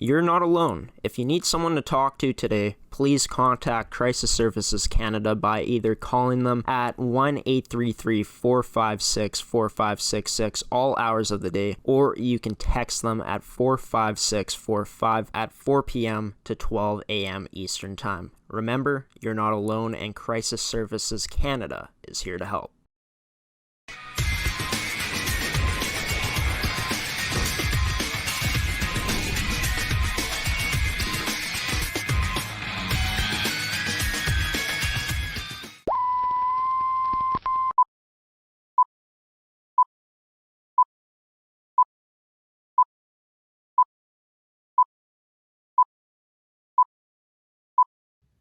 You're not alone. If you need someone to talk to today, please contact Crisis Services Canada by either calling them at 1-833-456-4566 all hours of the day, or you can text them at 45645 at 4 p.m. to 12 a.m. Eastern Time. Remember, you're not alone, and Crisis Services Canada is here to help.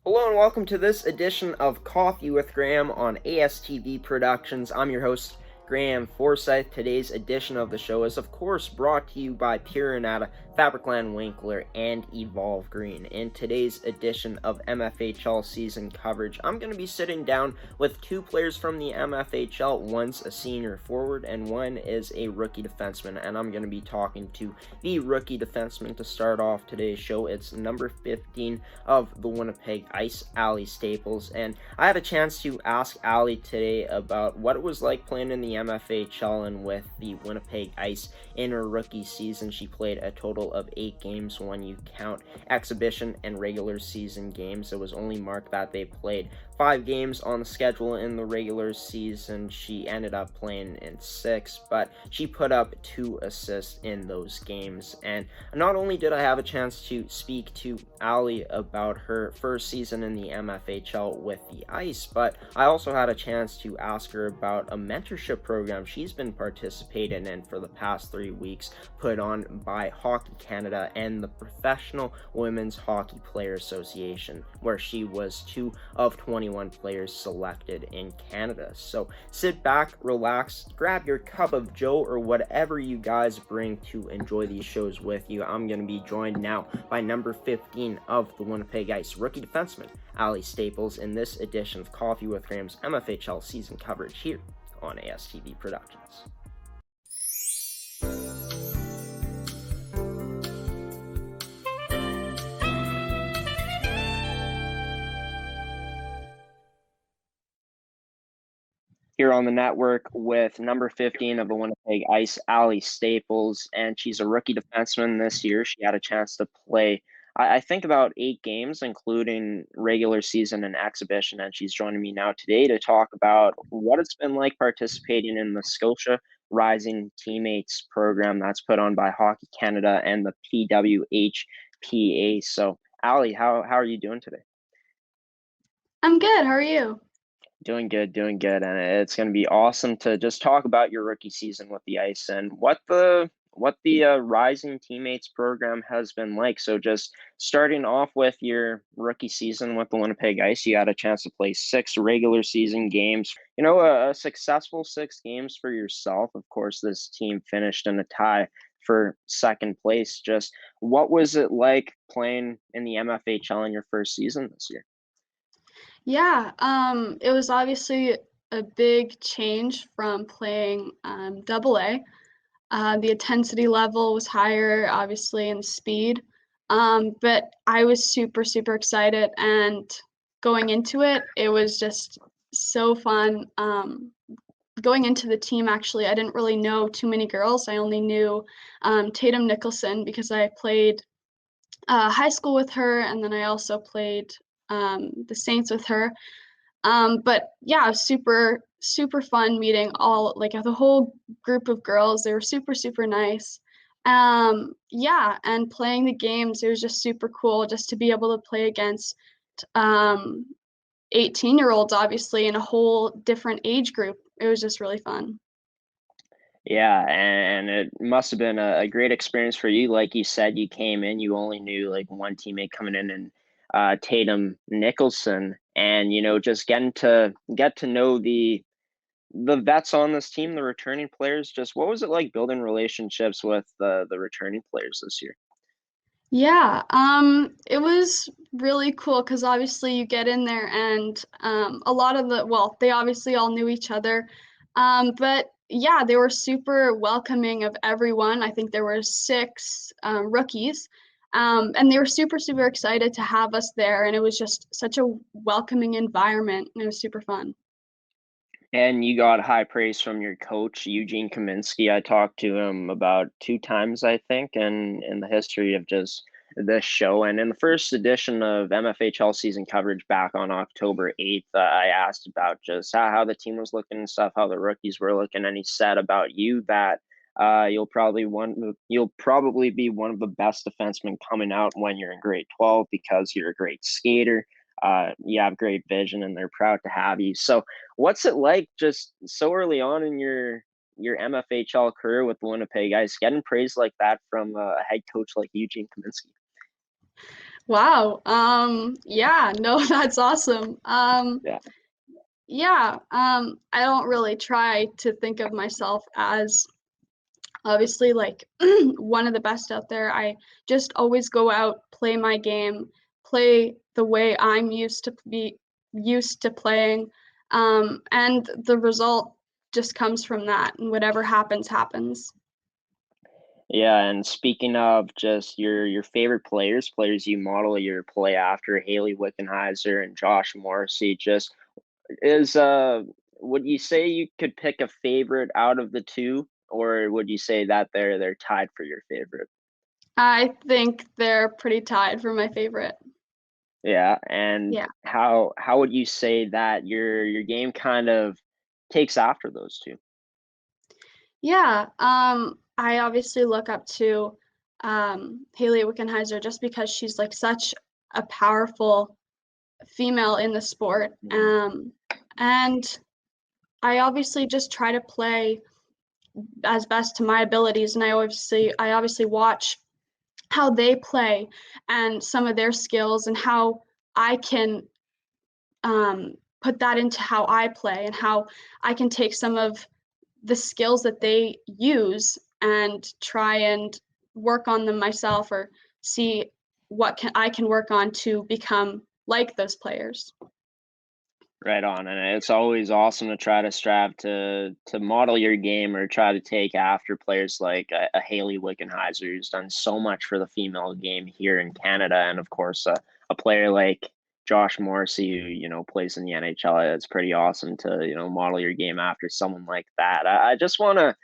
Hello and welcome to this edition of Coffee with Graeme on ASTV Productions. I'm your host, Graeme Forsyth. Today's edition of the show is, of course, brought to you by Pure Innata, Fabricland Winkler, and Evolve Green. In today's edition of MFHL season coverage, I'm going to be sitting down with two players from the MFHL. One's a senior forward and one is a rookie defenseman, and I'm going to be talking to the rookie defenseman to start off today's show. It's number 15 of the Winnipeg Ice, Allie Staples, and I had a chance to ask Allie today about what it was like playing in the MFHL and with the Winnipeg Ice in her rookie season. She played a total of 8 games when you count exhibition and regular season games. It was only marked that they played 5 games on the schedule in the regular season. She ended up playing in 6, but she put up 2 assists in those games. And not only did I have a chance to speak to Allie about her first season in the MFHL with the Ice, but I also had a chance to ask her about a mentorship program she's been participating in for the past 3 weeks, put on by Hockey Canada and the Professional Women's Hockey Player Association, where she was 2 of 21 players selected in Canada. So sit back, relax, grab your cup of joe or whatever you guys bring to enjoy these shows with you. I'm going to be joined now by number 15 of the Winnipeg Ice, rookie defenseman Allie Staples, in this edition of Coffee with Graham's MFHL season coverage here on ASTV Productions. Here on the network with number 15 of the Winnipeg Ice, Allie Staples, and she's a rookie defenseman this year. She had a chance to play, I think, about 8 games, including regular season and exhibition, and she's joining me now today to talk about what it's been like participating in the Scotia Rising Teammates program that's put on by Hockey Canada and the PWHPA. So, Allie, how are you doing today? I'm good. How are you? Doing good, and it's going to be awesome to just talk about your rookie season with the Ice and what the Rising Teammates program has been like. So just starting off with your rookie season with the Winnipeg Ice, you had a chance to play 6 regular season games. You know, a successful 6 games for yourself. Of course, this team finished in a tie for second place. Just what was it like playing in the MFHL in your first season this year? Yeah, it was obviously a big change from playing double A. The intensity level was higher, obviously, and speed. But I was super, super excited, and going into it, it was just so fun. Going into the team, actually, I didn't really know too many girls. I only knew Tatum Nicholson because I played high school with her, and then I also played the Saints with her. But yeah, super, super fun meeting the whole group of girls. They were super, super nice. Yeah, and playing the games, it was just super cool just to be able to play against 18-year-olds, obviously, in a whole different age group. It was just really fun. Yeah, and it must have been a great experience for you. Like you said, you came in, you only knew like one teammate coming in, and Tatum Nicholson, and just get to know the vets on this team, the returning players. Just what was it like building relationships with the returning players this year? Yeah, it was really cool because obviously you get in there and a lot of they obviously all knew each other. But yeah, they were super welcoming of everyone. I think there were 6 rookies. And they were super, super excited to have us there. And it was just such a welcoming environment, and it was super fun. And you got high praise from your coach, Eugene Kaminsky. I talked to him about 2 times, I think, and in the history of just this show. And in the first edition of MFHL season coverage back on October 8th, I asked about just how the team was looking and stuff, how the rookies were looking, and he said about you that you'll probably be one of the best defensemen coming out when you're in grade 12 because you're a great skater. You have great vision, and they're proud to have you. So, what's it like just so early on in your MFHL career with the Winnipeg Ice, getting praise like that from a head coach like Eugene Kaminsky? Wow. Yeah, no, that's awesome. Yeah. Yeah, I don't really try to think of myself as obviously like one of the best out there. I just always go out, play my game, play the way I'm used to playing. And the result just comes from that, and whatever happens, happens. Yeah, and speaking of just your favorite players you model your play after, Haley Wickenheiser and Josh Morrissey, just is would you say you could pick a favorite out of the two, or would you say that they're tied for your favorite? I think they're pretty tied for my favorite. Yeah, and Yeah. how would you say that your game kind of takes after those two? Yeah, I obviously look up to Haley Wickenheiser just because she's like such a powerful female in the sport. Mhm. And I obviously just try to play as best to my abilities, and I obviously watch how they play and some of their skills and how I can put that into how I play and how I can take some of the skills that they use and try and work on them myself or see what I can work on to become like those players. Right on, and it's always awesome to try to strive to model your game or try to take after players like a Haley Wickenheiser, who's done so much for the female game here in Canada, and of course, a player like Josh Morrissey, who plays in the NHL. It's pretty awesome to model your game after someone like that. I just want to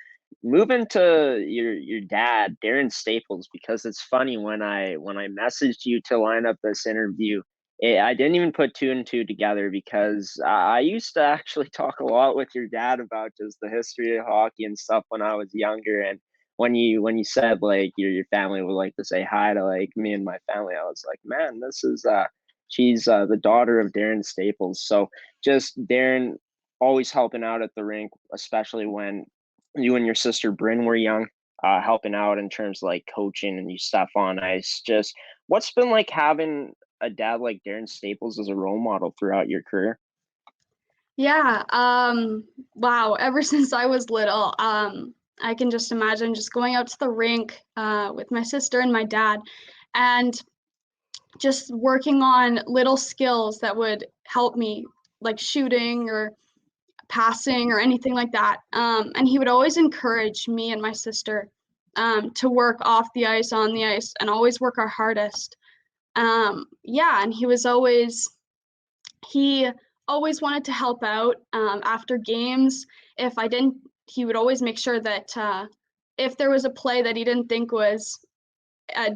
move into your dad, Darren Staples, because it's funny when I messaged you to line up this interview. I didn't even put two and two together because I used to actually talk a lot with your dad about just the history of hockey and stuff when I was younger. And when you said like your family would like to say hi to like me and my family, I was like, man, this is she's the daughter of Darren Staples. So just Darren always helping out at the rink, especially when you and your sister Bryn were young, helping out in terms of like coaching and you stuff on ice. Just what's been like having a dad like Darren Staples as a role model throughout your career? Yeah, wow, ever since I was little, I can just imagine just going out to the rink with my sister and my dad and just working on little skills that would help me, like shooting or passing or anything like that. And he would always encourage me and my sister to work off the ice, on the ice, and always work our hardest. Yeah, and he always wanted to help out after games. If I didn't, he would always make sure that if there was a play that he didn't think was uh,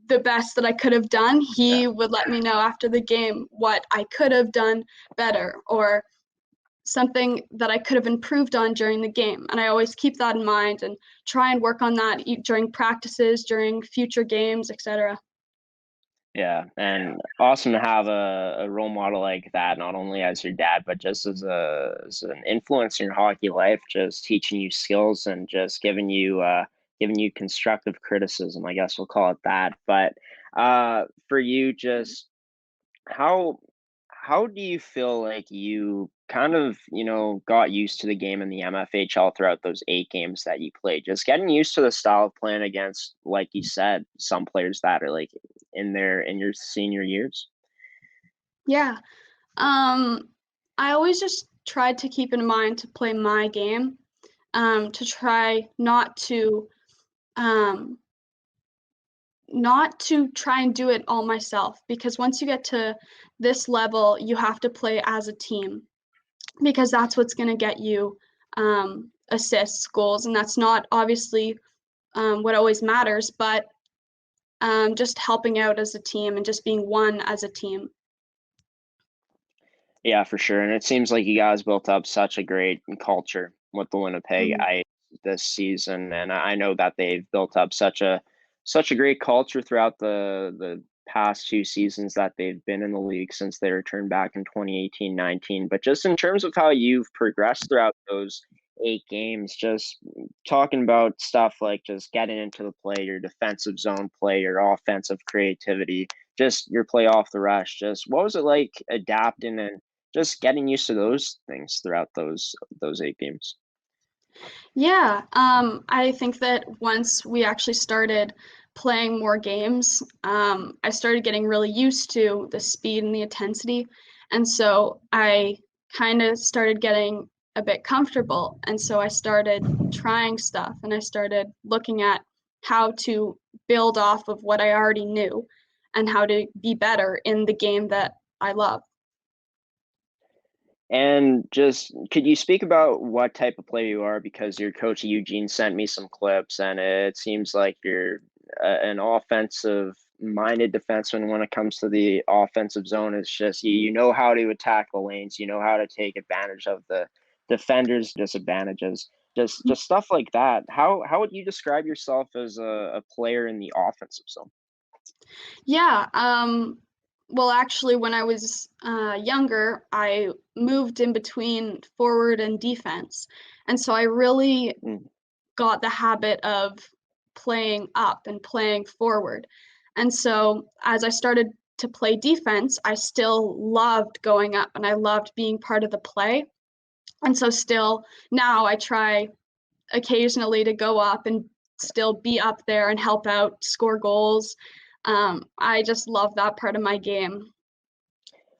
the best that I could have done, Yeah. he would let me know after the game what I could have done better or something that I could have improved on during the game. And I always keep that in mind and try and work on that during practices, during future games, etc. Yeah, and awesome to have a role model like that, not only as your dad, but just as an influence in your hockey life, just teaching you skills and just giving you constructive criticism, I guess we'll call it that. But for you, just how how do you feel like you kind of, got used to the game in the MFHL throughout those 8 games that you played? Just getting used to the style of playing against, like you said, some players that are like in your senior years. Yeah. Um, I always just tried to keep in mind to play my game, to try not to um, not to try and do it all myself, because once you get to this level, you have to play as a team, because that's what's going to get you assists, goals, and that's not obviously what always matters, but just helping out as a team and just being one as a team. Yeah, for sure. And it seems like you guys built up such a great culture with the Winnipeg Mm-hmm. Ice this season, and I know that they've built up such a great culture throughout the past two seasons that they've been in the league since they returned back in 2018-19. But just in terms of how you've progressed throughout those 8 games, just talking about stuff like just getting into the play, your defensive zone play, your offensive creativity, just your play off the rush. Just what was it like adapting and just getting used to those things throughout those 8 games? Yeah, I think that once we actually started playing more games, I started getting really used to the speed and the intensity. And so I kind of started getting a bit comfortable. And so I started trying stuff and I started looking at how to build off of what I already knew and how to be better in the game that I love. And just could you speak about what type of player you are? Because your coach Eugene sent me some clips, and it seems like you're an offensive-minded defenseman when it comes to the offensive zone. It's just you know how to attack the lanes, you know how to take advantage of the defenders' disadvantages, just stuff like that. How would you describe yourself as a player in the offensive zone? Yeah, well, actually, when I was younger, I moved in between forward and defense. And so I really Mm. got the habit of playing up and playing forward. And so as I started to play defense, I still loved going up and I loved being part of the play. And so still now I try occasionally to go up and still be up there and help out, score goals. I just love that part of my game.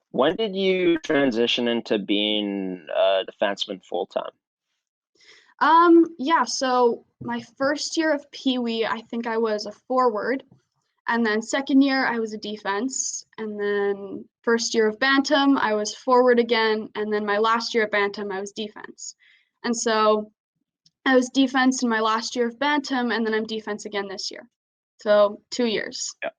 When did you transition into being a defenseman full time? Yeah, so my first year of Pee Wee, I think I was a forward. And then second year, I was a defense. And then first year of Bantam, I was forward again. And then my last year at Bantam, I was defense. And so I was defense in my last year of Bantam, and then I'm defense again this year. So 2 years. Yeah.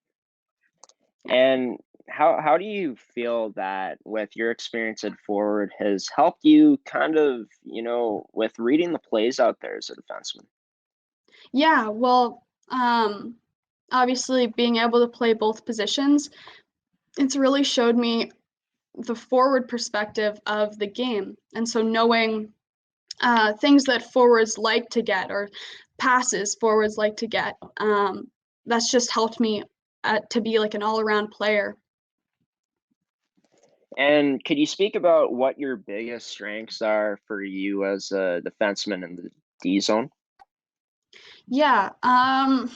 And how do you feel that with your experience at forward has helped you kind of, with reading the plays out there as a defenseman? Yeah, well, obviously being able to play both positions, it's really showed me the forward perspective of the game. And so knowing things that forwards like to get or passes forwards like to get, that's just helped me to be like an all-around player. And could you speak about what your biggest strengths are for you as a defenseman in the D zone? Yeah, I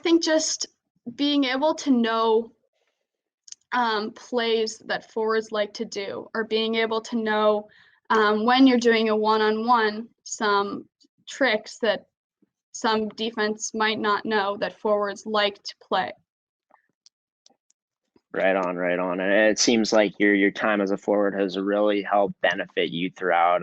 think just being able to know plays that forwards like to do, or being able to know when you're doing a one-on-one, some tricks that some defense might not know that forwards like to play. Right on, right on. And it seems like your time as a forward has really helped benefit you throughout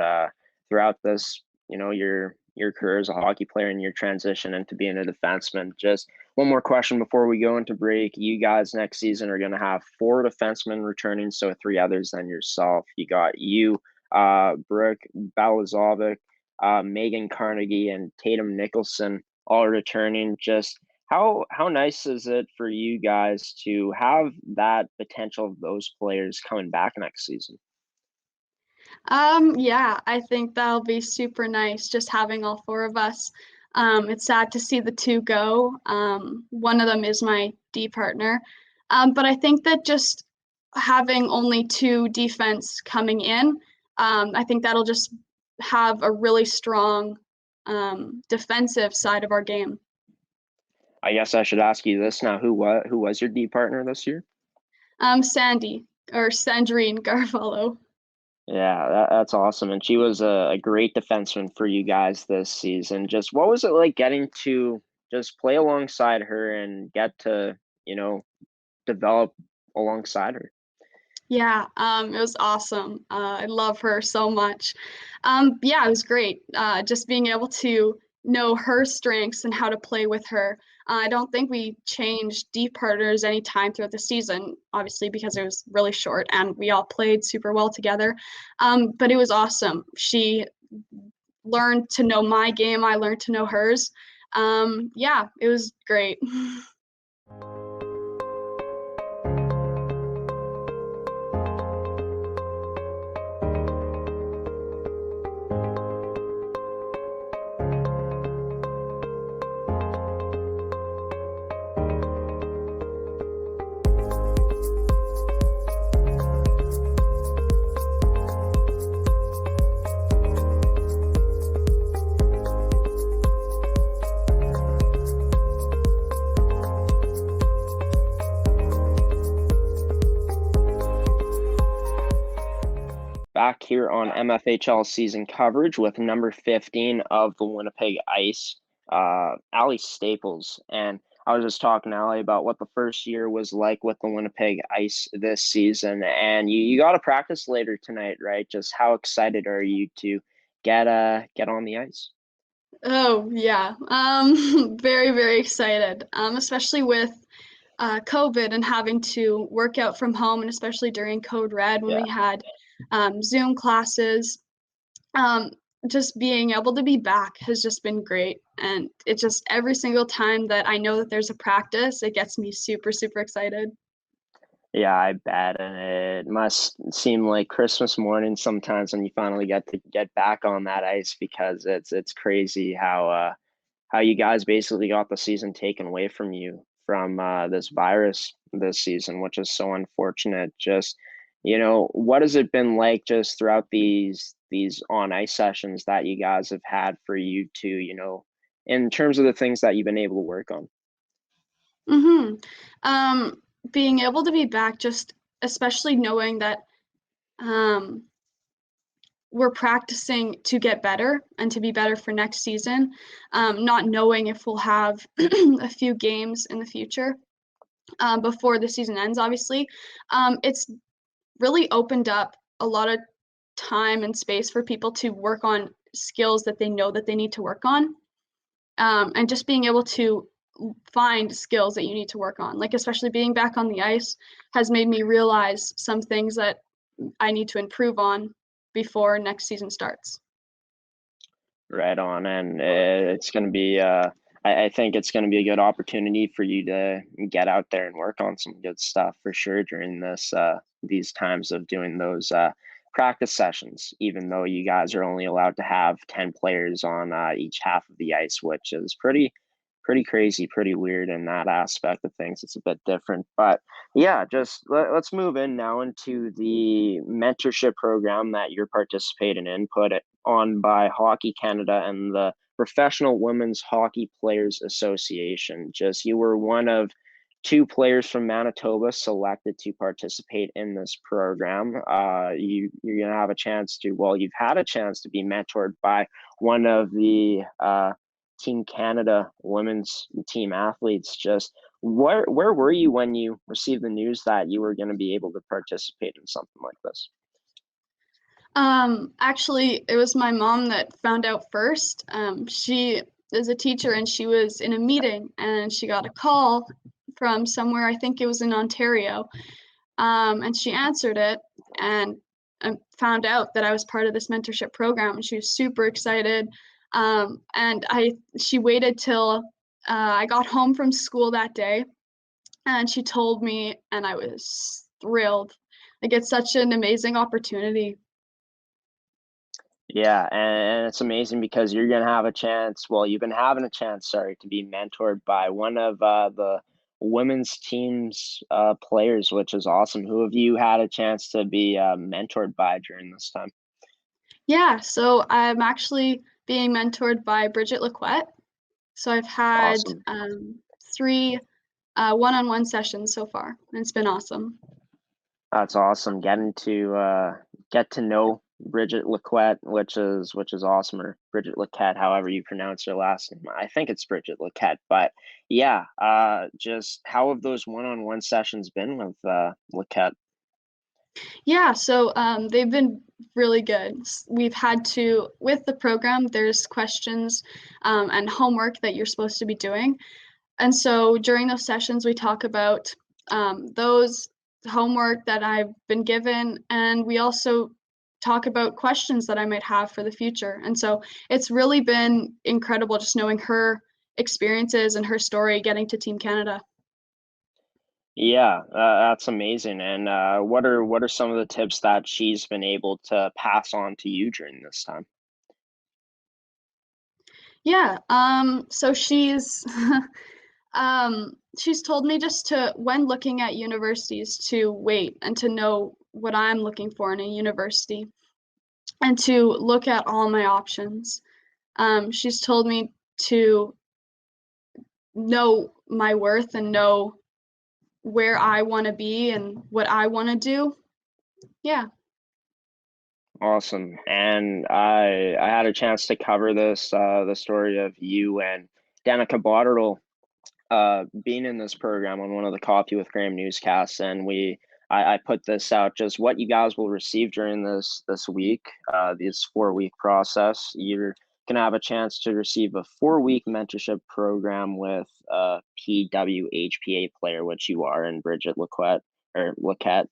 this, your career as a hockey player and your transition into being a defenseman. Just one more question before we go into break. You guys next season are gonna have 4 defensemen returning, so 3 others than yourself. You got Brooke Balazovic, Megan Carnegie, and Tatum Nicholson all returning. Just how nice is it for you guys to have that potential of those players coming back next season? Yeah, I think that'll be super nice just having all four of us. It's sad to see the two go. One of them is my D partner. But I think that just having only two defense coming in, I think that'll just have a really strong defensive side of our game. I guess I should ask you this now. Who was your D partner this year? Sandy or Sandrine Garfalo. Yeah, that's awesome. And she was a great defenseman for you guys this season. Just what was it like getting to just play alongside her and get to, develop alongside her. Yeah, it was awesome. I love her so much. Yeah, it was great. Just being able to know her strengths and how to play with her. I don't think we changed deep partners any time throughout the season, obviously because it was really short and we all played super well together. But it was awesome. She learned to know my game. I learned to know hers. Yeah, it was great. Back here on MFHL season coverage with number 15 of the Winnipeg Ice, Ali Staples. And I was just talking to Ali about what the first year was like with the Winnipeg Ice this season. And you got to practice later tonight, right? Just how excited are you to get on the ice? Oh yeah, very very excited. Especially with COVID and having to work out from home, and especially during Code Red when Yeah. we had Zoom classes. Um, just being able to be back has just been great, and it just every single time that I know that there's a practice, it gets me super super excited. Yeah, I bet, and it must seem like Christmas morning sometimes when you finally get to get back on that ice because it's crazy how you guys basically got the season taken away from you from this virus this season, which is so unfortunate. Just, what has it been like just throughout these on ice sessions that you guys have had for you to, in terms of the things that you've been able to work on? Mm-hmm. Being able to be back, just especially knowing that um, we're practicing to get better and to be better for next season, not knowing if we'll have a few games in the future before the season ends, obviously. It's really opened up a lot of time and space for people to work on skills that they know that they need to work on. And just being able to find skills that you need to work on, like especially being back on the ice has made me realize some things that I need to improve on before next season starts. Right on, and it's going to be. I think it's going to be a good opportunity for you to get out there and work on some good stuff for sure during these times of doing those practice sessions. Even though you guys are only allowed to have 10 players on each half of the ice, which is pretty crazy, pretty weird in that aspect of things. It's a bit different, but yeah, just let's move in now into the mentorship program that you're participating in, put it on by Hockey Canada and the Professional Women's Hockey Players Association. Just you were one of two players from Manitoba selected to participate in this program. You're gonna have a chance to, well, you've had a chance to be mentored by one of the Team Canada women's team athletes. Just where were you when you received the news that you were going to be able to participate in something like this? Actually, it was my mom that found out first. She is a teacher and she was in a meeting and she got a call from somewhere, I think it was in Ontario. And she answered it and found out that I was part of this mentorship program. And she was super excited. And she waited till I got home from school that day, and she told me, and I was thrilled. Like it's such an amazing opportunity. Yeah, and it's amazing because you're going to have a chance. Well, you've been having a chance, sorry, to be mentored by one of the women's team's players, which is awesome. Who have you had a chance to be mentored by during this time? Yeah, so I'm actually being mentored by Bridget Laquette. So I've had Awesome. three one-on-one sessions so far, and it's been awesome. That's awesome. Getting to get to know Bridget Laquette, which is awesome, or Bridget Laquette, however you pronounce her last name. I think it's Bridget Laquette, but yeah, just how have those one-on-one sessions been with Laquette? Yeah, so they've been really good. We've had to, with the program, there's questions and homework that you're supposed to be doing. And so during those sessions, we talk about those homework that I've been given, and we also talk about questions that I might have for the future. And so it's really been incredible just knowing her experiences and her story getting to Team Canada. Yeah, that's amazing. And what are some of the tips that she's been able to pass on to you during this time? Yeah, so she's told me just to, when looking at universities, to wait and to know what I'm looking for in a university and to look at all my options. She's told me to know my worth and know where I want to be and what I want to do. Yeah. Awesome. And I had a chance to cover this the story of you and Danica Botterill being in this program on one of the Coffee with Graham newscasts, and I put this out, just what you guys will receive during this week, this 4-week process. You're gonna have a chance to receive a 4-week mentorship program with a PWHPA player, which you are, and Bridget Laquette,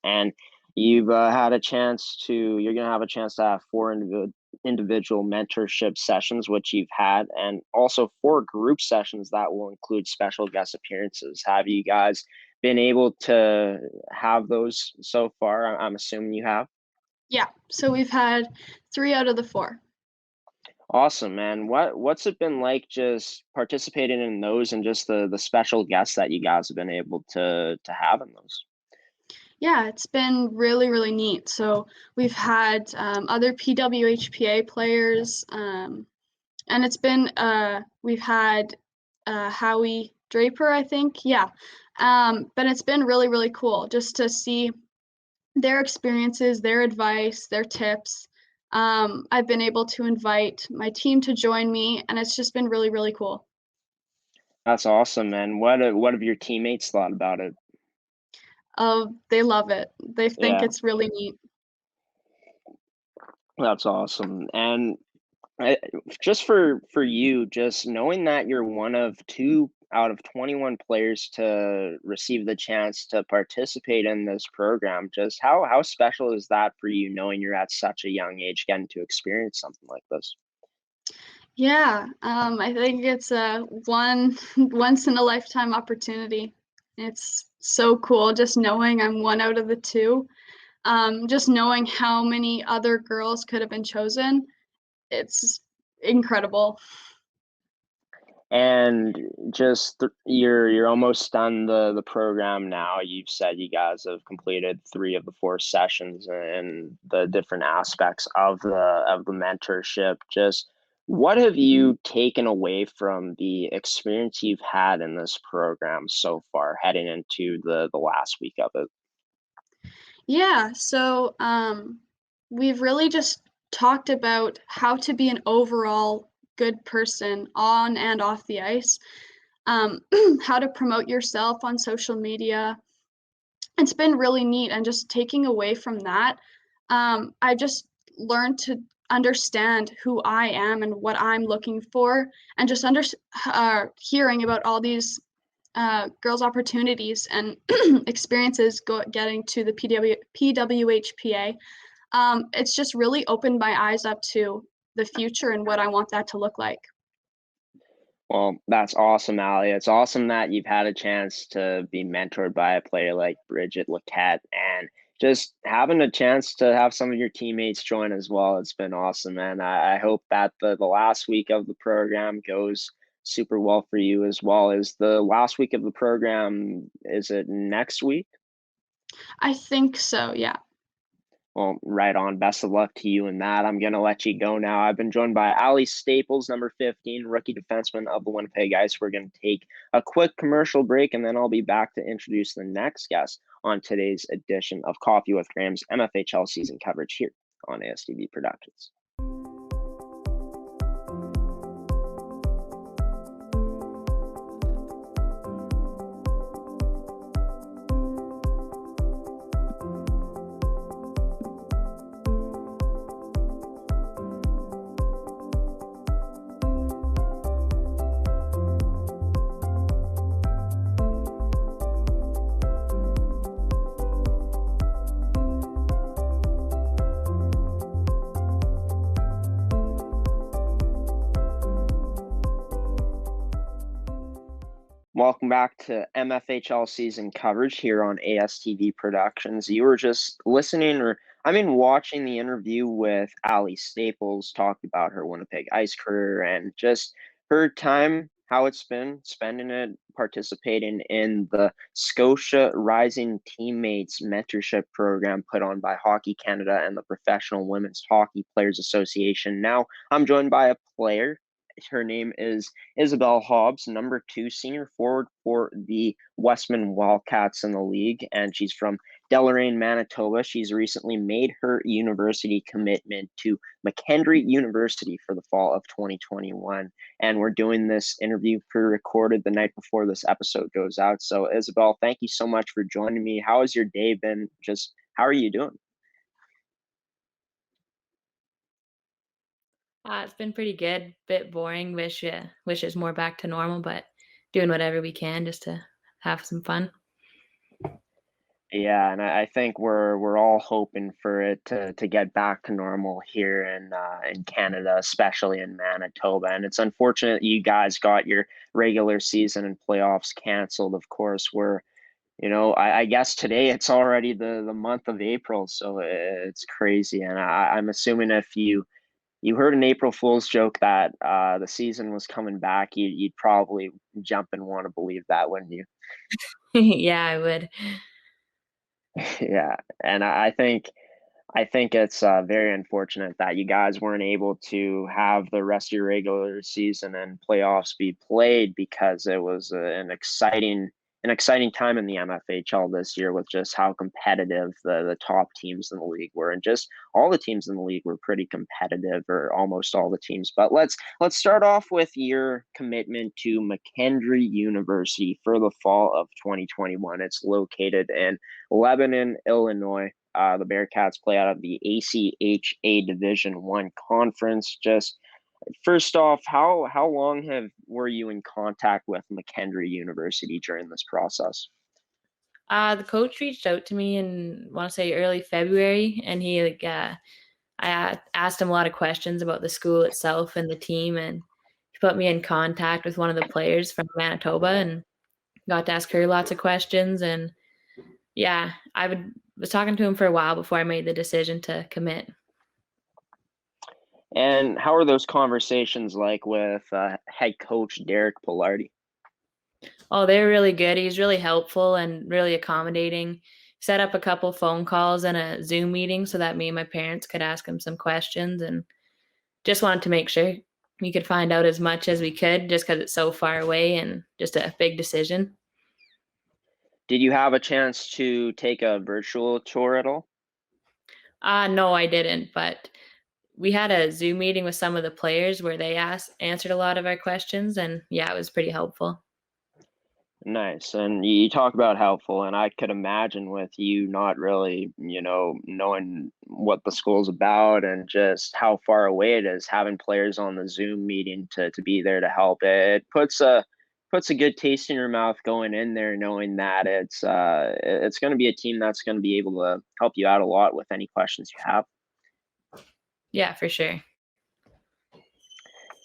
and you've had a chance to you're gonna have a chance to have four individual mentorship sessions, which you've had, and also 4 group sessions that will include special guest appearances. Have you guys been able to have those so far? I'm assuming you have. Yeah. So we've had 3 out of the 4. Awesome, man. What's it been like just participating in those, and just the special guests that you guys have been able to have in those? Yeah, it's been really, really neat. So we've had other PWHPA players, and it's been we've had Howie Draper, I think. Yeah, but it's been really, really cool just to see their experiences, their advice, their tips. I've been able to invite my team to join me, and it's just been really, really cool. That's awesome, man. What have your teammates thought about it? They love it. They think Yeah, it's really neat. that's awesome. And I, just for you, just knowing that you're one of 2 out of 21 players to receive the chance to participate in this program, just how special is that for you, knowing you're at such a young age getting to experience something like this? Yeah, I think it's a one once in a lifetime opportunity. It's so cool just knowing I'm one out of the 2. Just knowing how many other girls could have been chosen, it's incredible. And just you're almost done the program now. You've said you guys have completed 3 of the 4 sessions and the different aspects of the mentorship. Just what have you taken away from the experience you've had in this program so far, heading into the last week of it? Yeah, so we've really just talked about how to be an overall good person on and off the ice, um, how to promote yourself on social media. It's been really neat, and just taking away from that, I just learned to understand who I am and what I'm looking for, and just hearing about all these girls' opportunities and experiences getting to the PWHPA. It's just really opened my eyes up to the future and what I want that to look like. Well, that's awesome, Ali. It's awesome that you've had a chance to be mentored by a player like Bridget Laquette, and just having a chance to have some of your teammates join as well. It's been awesome, and I hope that the last week of the program goes super well for you as well. Is the last week of the program, is it next week? I think so, yeah. Well, right on. Best of luck to you in that. I'm going to let you go now. I've been joined by Ali Staples, number 15, rookie defenseman of the Winnipeg Ice. We're going to take a quick commercial break, and then I'll be back to introduce the next guest on today's edition of Coffee with Graham's MFHL season coverage here on ASTV Productions. Welcome back to MFHL season coverage here on ASTV Productions. You were just watching the interview with Allie Staples, talked about her Winnipeg Ice career and just her time, how it's been spending it, participating in the Scotia Rising Teammates Mentorship program put on by Hockey Canada and the Professional Women's Hockey Players Association. Now, I'm joined by a player. Her name is Isobelle Hobbs, number 2 senior forward for the Westman Wildcats in the league, and she's from Deloraine, Manitoba. She's recently made her university commitment to McKendree University for the fall of 2021, and we're doing this interview pre-recorded the night before this episode goes out. So, Isobelle, thank you so much for joining me. How has your day been? Just how are you doing? It's been pretty good. Bit boring. Wish it's more back to normal, but doing whatever we can just to have some fun. Yeah, and I think we're all hoping for it to get back to normal here in Canada, especially in Manitoba. And it's unfortunate you guys got your regular season and playoffs canceled. Of course, I guess today it's already the month of April, so it's crazy. And I'm assuming if you heard an April Fool's joke that the season was coming back, you'd probably jump and want to believe that, wouldn't you? Yeah, I would. Yeah, and I think it's very unfortunate that you guys weren't able to have the rest of your regular season and playoffs be played, because it was an exciting time in the MFHL this year with just how competitive the top teams in the league were, and just all the teams in the league were pretty competitive, or almost all the teams. But let's start off with your commitment to McKendree University for the fall of 2021. It's located in Lebanon, Illinois. The Bearcats play out of the ACHA Division I conference. Just first off, how long were you in contact with McKendree University during this process? The coach reached out to me in, I want to say, early February, and I asked him a lot of questions about the school itself and the team, and he put me in contact with one of the players from Manitoba, and got to ask her lots of questions. And yeah, was talking to him for a while before I made the decision to commit. And how are those conversations like with head coach Derek Pillardi? Oh, they're really good. He's really helpful and really accommodating. Set up a couple phone calls and a Zoom meeting so that me and my parents could ask him some questions, and just wanted to make sure we could find out as much as we could, just because it's so far away and just a big decision. Did you have a chance to take a virtual tour at all? No, I didn't, but we had a Zoom meeting with some of the players where they answered a lot of our questions, and yeah, it was pretty helpful. Nice. And you talk about helpful, and I could imagine with you not really, knowing what the school's about and just how far away it is, having players on the Zoom meeting to be there to help. It puts a good taste in your mouth going in there, knowing that it's going to be a team that's going to be able to help you out a lot with any questions you have. Yeah, for sure.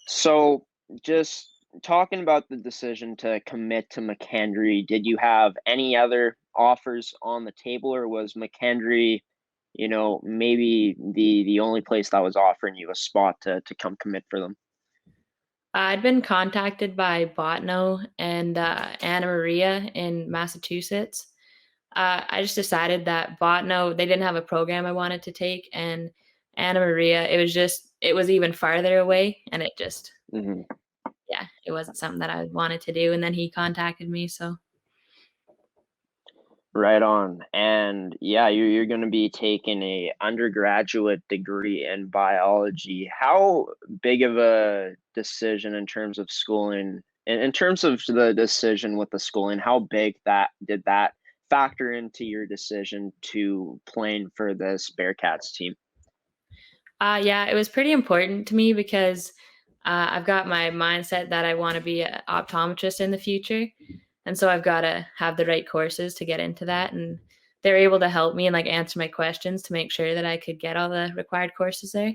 So, just talking about the decision to commit to McKendree, did you have any other offers on the table, or was McKendree, maybe the only place that was offering you a spot to come commit for them? I'd been contacted by Botno and Anna Maria in Massachusetts. I just decided that Botno, they didn't have a program I wanted to take, and Anna Maria, it was even farther away, and it just, yeah, it wasn't something that I wanted to do. And then he contacted me, so. Right on. And yeah, you're going to be taking a undergraduate degree in biology. How big of a decision in terms of schooling, in terms of the decision with the schooling, how big that did that factor into your decision to playing for this Bearcats team? Yeah, it was pretty important to me because I've got my mindset that I want to be an optometrist in the future. And so I've got to have the right courses to get into that. And they're able to help me and like answer my questions to make sure that I could get all the required courses there.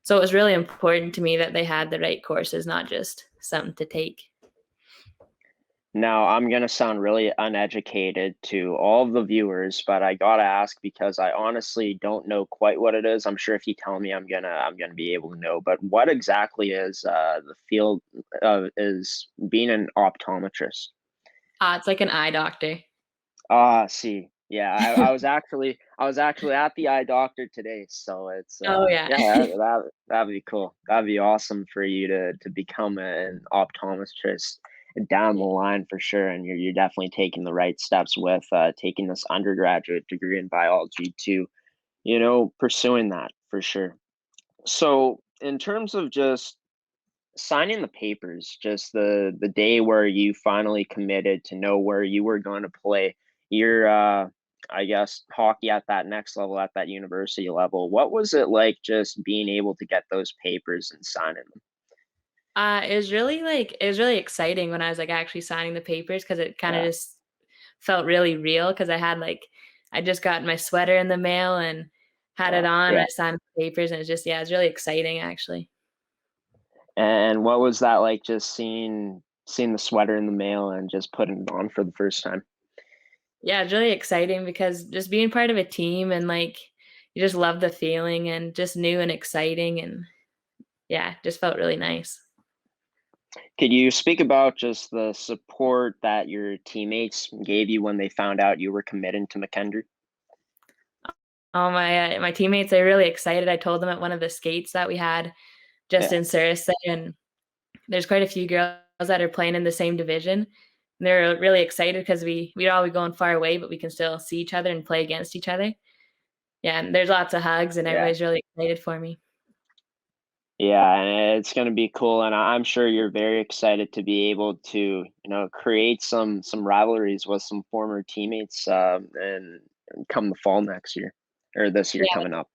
So it was really important to me that they had the right courses, not just something to take. Now, I'm gonna sound really uneducated to all of the viewers, but I gotta ask because I honestly don't know quite what it is. I'm sure if you tell me, I'm gonna be able to know. But what exactly is the field of is being an optometrist? It's like an eye doctor. See, yeah, I was actually at the eye doctor today, so it's Oh, yeah. yeah, that'd be cool. That'd be awesome for you to become an optometrist down the Yeah. line for sure. And you're definitely taking the right steps with taking this undergraduate degree in biology to, pursuing that for sure. So in terms of just signing the papers, just the day where you finally committed to know where you were going to play your I guess hockey at that next level, at that university level. What was it like just being able to get those papers and signing them? It was really exciting when I was like actually signing the papers because it kind of Yeah, just felt really real because I just got my sweater in the mail and had it yeah, on. yeah. I signed the papers and it was really exciting actually. And what was that like, just seeing the sweater in the mail and just putting it on for the first time? Yeah, it's really exciting because just being part of a team and like you just love the feeling and just new and exciting and yeah, just felt really nice. Could you speak about just the support that your teammates gave you when they found out you were committed to McKendree? My teammates, they're really excited. I told them at one of the skates that we had just Yeah. in Sarasota, and there's quite a few girls that are playing in the same division. And they're really excited because we'd all be going far away, but we can still see each other and play against each other. Yeah, and there's lots of hugs, and Yeah. everybody's really excited for me. Yeah, and it's gonna be cool, and I'm sure you're very excited to be able to, create some rivalries with some former teammates, and come the fall next year or this year Yeah, coming up.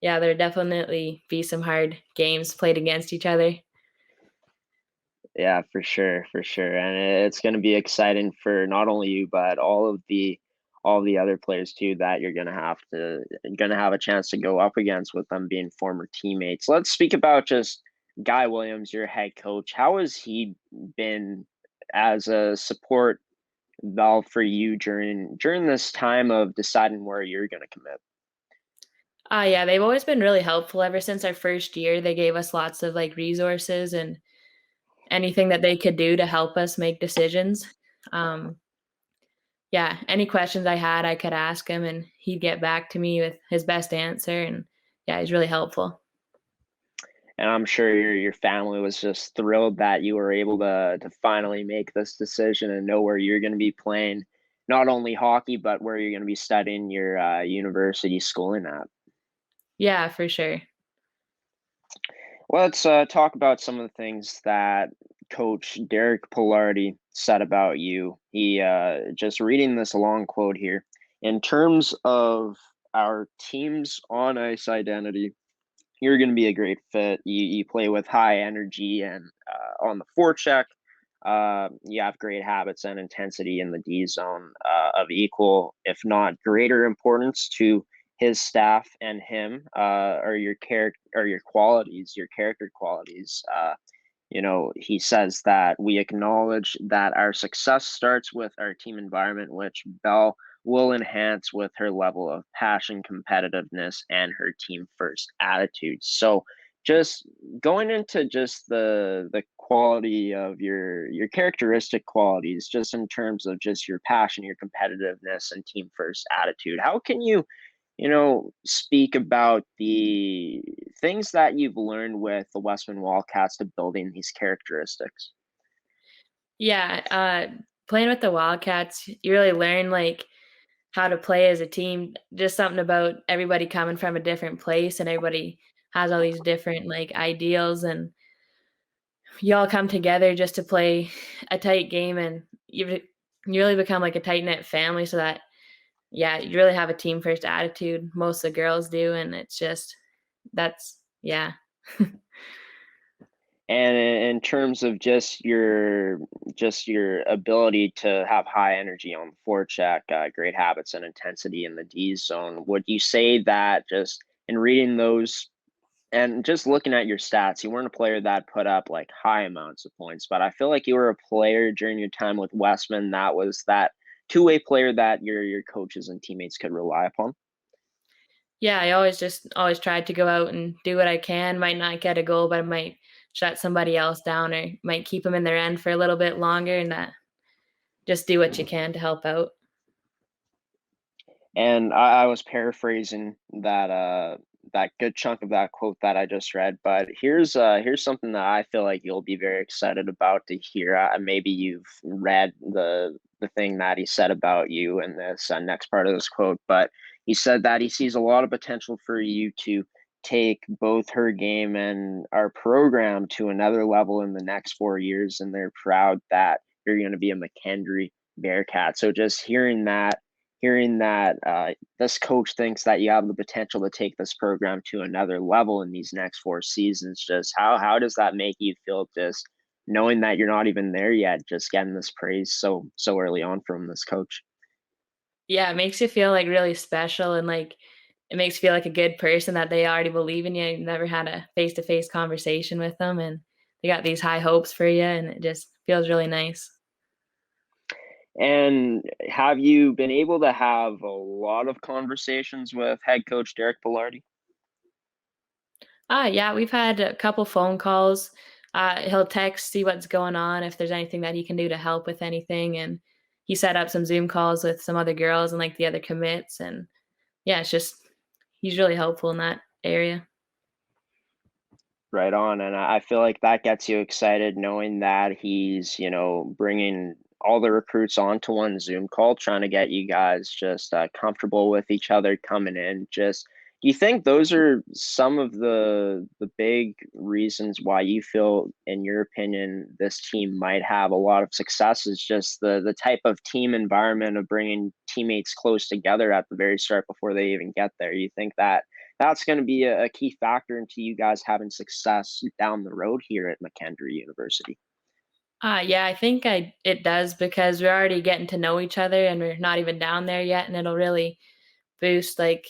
yeah, there definitely be some hard games played against each other. Yeah, for sure, and it's gonna be exciting for not only you, but all the other players too that you're gonna have a chance to go up against with them being former teammates. Let's speak about just Guy Williams, your head coach. How has he been as a support valve for you during this time of deciding where you're gonna commit? Yeah, they've always been really helpful ever since our first year. They gave us lots of like resources and anything that they could do to help us make decisions. Um, yeah, any questions I had, I could ask him and he'd get back to me with his best answer. And yeah, he's really helpful. And I'm sure your family was just thrilled that you were able to finally make this decision and know where you're going to be playing not only hockey but where you're going to be studying your university schooling at. Yeah, for sure. Let's talk about some of the things that Coach Derek Pillardi said about you. He just reading this long quote here. In terms of our team's on ice identity, you're going to be a great fit. You play with high energy and on the forecheck. You have great habits and intensity in the D zone of equal, if not greater, importance to his staff and him. Or your character, or your qualities, your character qualities. He says that we acknowledge that our success starts with our team environment, which Bell will enhance with her level of passion, competitiveness, and her team first attitude. So, just going into just the quality of your characteristic qualities, just in terms of just your passion, your competitiveness, and team first attitude. How can you speak about the things that you've learned with the Westman Wildcats to building these characteristics? Yeah, playing with the Wildcats, you really learn like how to play as a team. Just something about everybody coming from a different place, and everybody has all these different like ideals, and you all come together just to play a tight game, and you really become like a tight knit family. So that yeah, you really have a team first attitude. Most of the girls do, and it's just that's yeah. And in terms of just your ability to have high energy on the forecheck, great habits and intensity in the D zone, would you say that just in reading those and just looking at your stats, you weren't a player that put up like high amounts of points, but I feel like you were a player during your time with Westman that was that two-way player that your coaches and teammates could rely upon? Yeah, I always tried to go out and do what I can. Might not get a goal, but I might shut somebody else down or might keep them in their end for a little bit longer, and that just do what you can to help out. And I was paraphrasing that good chunk of that quote that I just read, but here's something that I feel like you'll be very excited about to hear. Maybe you've read the thing that he said about you in this next part of this quote, but he said that he sees a lot of potential for you to take both her game and our program to another level in the next 4 years, and they're proud that you're going to be a McKendree Bearcat. So just hearing that this coach thinks that you have the potential to take this program to another level in these next 4 seasons. Just how does that make you feel? Just knowing that you're not even there yet, just getting this praise so early on from this coach. Yeah, it makes you feel like really special, and like it makes you feel like a good person that they already believe in you. You've never had a face to face conversation with them, and they got these high hopes for you, and it just feels really nice. And have you been able to have a lot of conversations with head coach Derek Pillardi? Yeah, we've had a couple phone calls. He'll text, see what's going on, if there's anything that he can do to help with anything. And he set up some Zoom calls with some other girls and like the other commits. And yeah, it's just, he's really helpful in that area. Right on, and I feel like that gets you excited knowing that he's, bringing all the recruits onto one Zoom call, trying to get you guys just comfortable with each other coming in. Just, do you think those are some of the big reasons why you feel, in your opinion, this team might have a lot of success? Is just the type of team environment of bringing teammates close together at the very start before they even get there? You think that that's going to be a key factor into you guys having success down the road here at McKendree University? Yeah, I think it does because we're already getting to know each other and we're not even down there yet. And it'll really boost like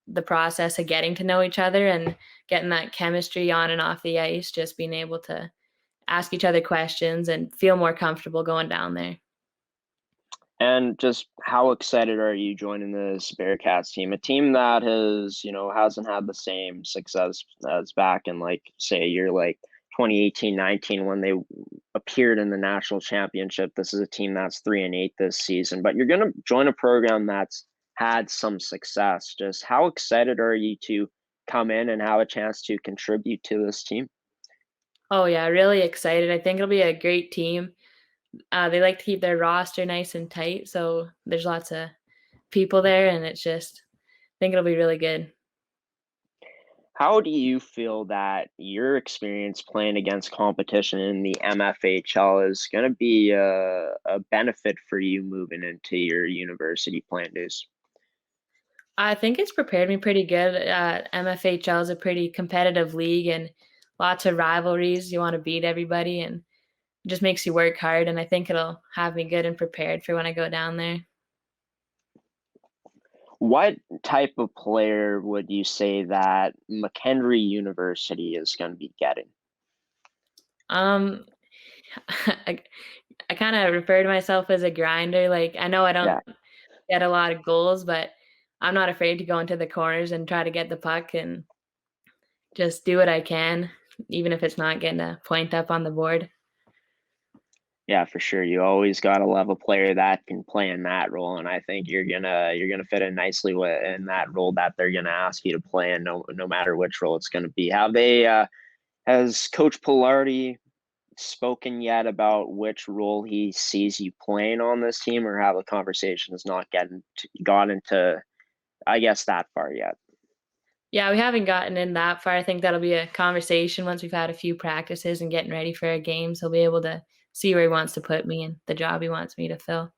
the process of getting to know each other and getting that chemistry on and off the ice, just being able to ask each other questions and feel more comfortable going down there. And just how excited are you joining this Bearcats team? A team that hasn't had the same success as back in, like, say a year like 2018-19 when they appeared in the national championship. This is a team that's 3-8 this season, but you're gonna join a program that's had some success. Just how excited are you to come in and have a chance to contribute to this team? Oh yeah, really excited. I think it'll be a great team. They like to keep their roster nice and tight, so there's lots of people there, and it's just I think it'll be really good. How do you feel that your experience playing against competition in the MFHL is going to be a benefit for you moving into your university plan days? I think it's prepared me pretty good. MFHL is a pretty competitive league and lots of rivalries. You want to beat everybody, and it just makes you work hard. And I think it'll have me good and prepared for when I go down there. What type of player would you say that McKendree University is going to be getting? Um, I, I kind of refer to myself as a grinder. Like I know I don't Yeah. get a lot of goals, but I'm not afraid to go into the corners and try to get the puck and just do what I can, even if it's not getting a point up on the board. Yeah, for sure. You always got to love a player that can play in that role, and I think you're gonna fit in nicely in that role that they're gonna ask you to play in, no matter which role it's gonna be. Have they has Coach Pillardi spoken yet about which role he sees you playing on this team, or have the conversations not gotten to, I guess, that far yet? Yeah, we haven't gotten in that far. I think that'll be a conversation once we've had a few practices and getting ready for our games. He'll be able to see where he wants to put me and the job he wants me to fill.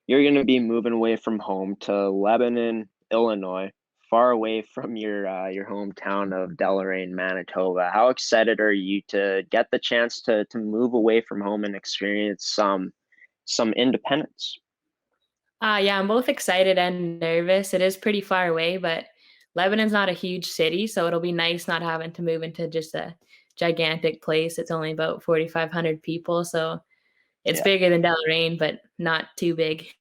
You're gonna be moving away from home to Lebanon, Illinois, far away from your hometown of Deloraine, Manitoba. How excited are you to get the chance to move away from home and experience some independence? Yeah, I'm both excited and nervous. It is pretty far away, but Lebanon's not a huge city, so it'll be nice not having to move into just a gigantic place. It's only about 4,500 people, so it's Yeah. bigger than Deloraine, but not too big.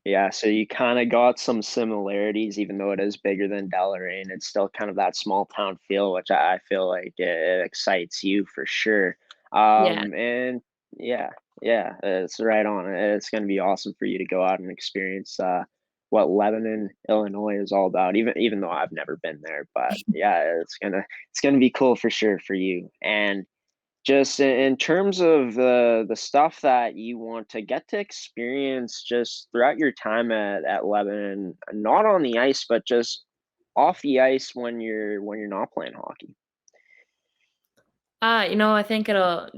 Yeah, so you kinda got some similarities, even though it is bigger than Deloraine. It's still kind of that small town feel, which I feel like it excites you for sure. Yeah. And yeah, yeah, it's right on. It's gonna be awesome for you to go out and experience what Lebanon, Illinois is all about, even though I've never been there. But yeah, it's gonna be cool for sure for you. And just in terms of the stuff that you want to get to experience just throughout your time at Lebanon, not on the ice, but just off the ice when you're not playing hockey. I think it'll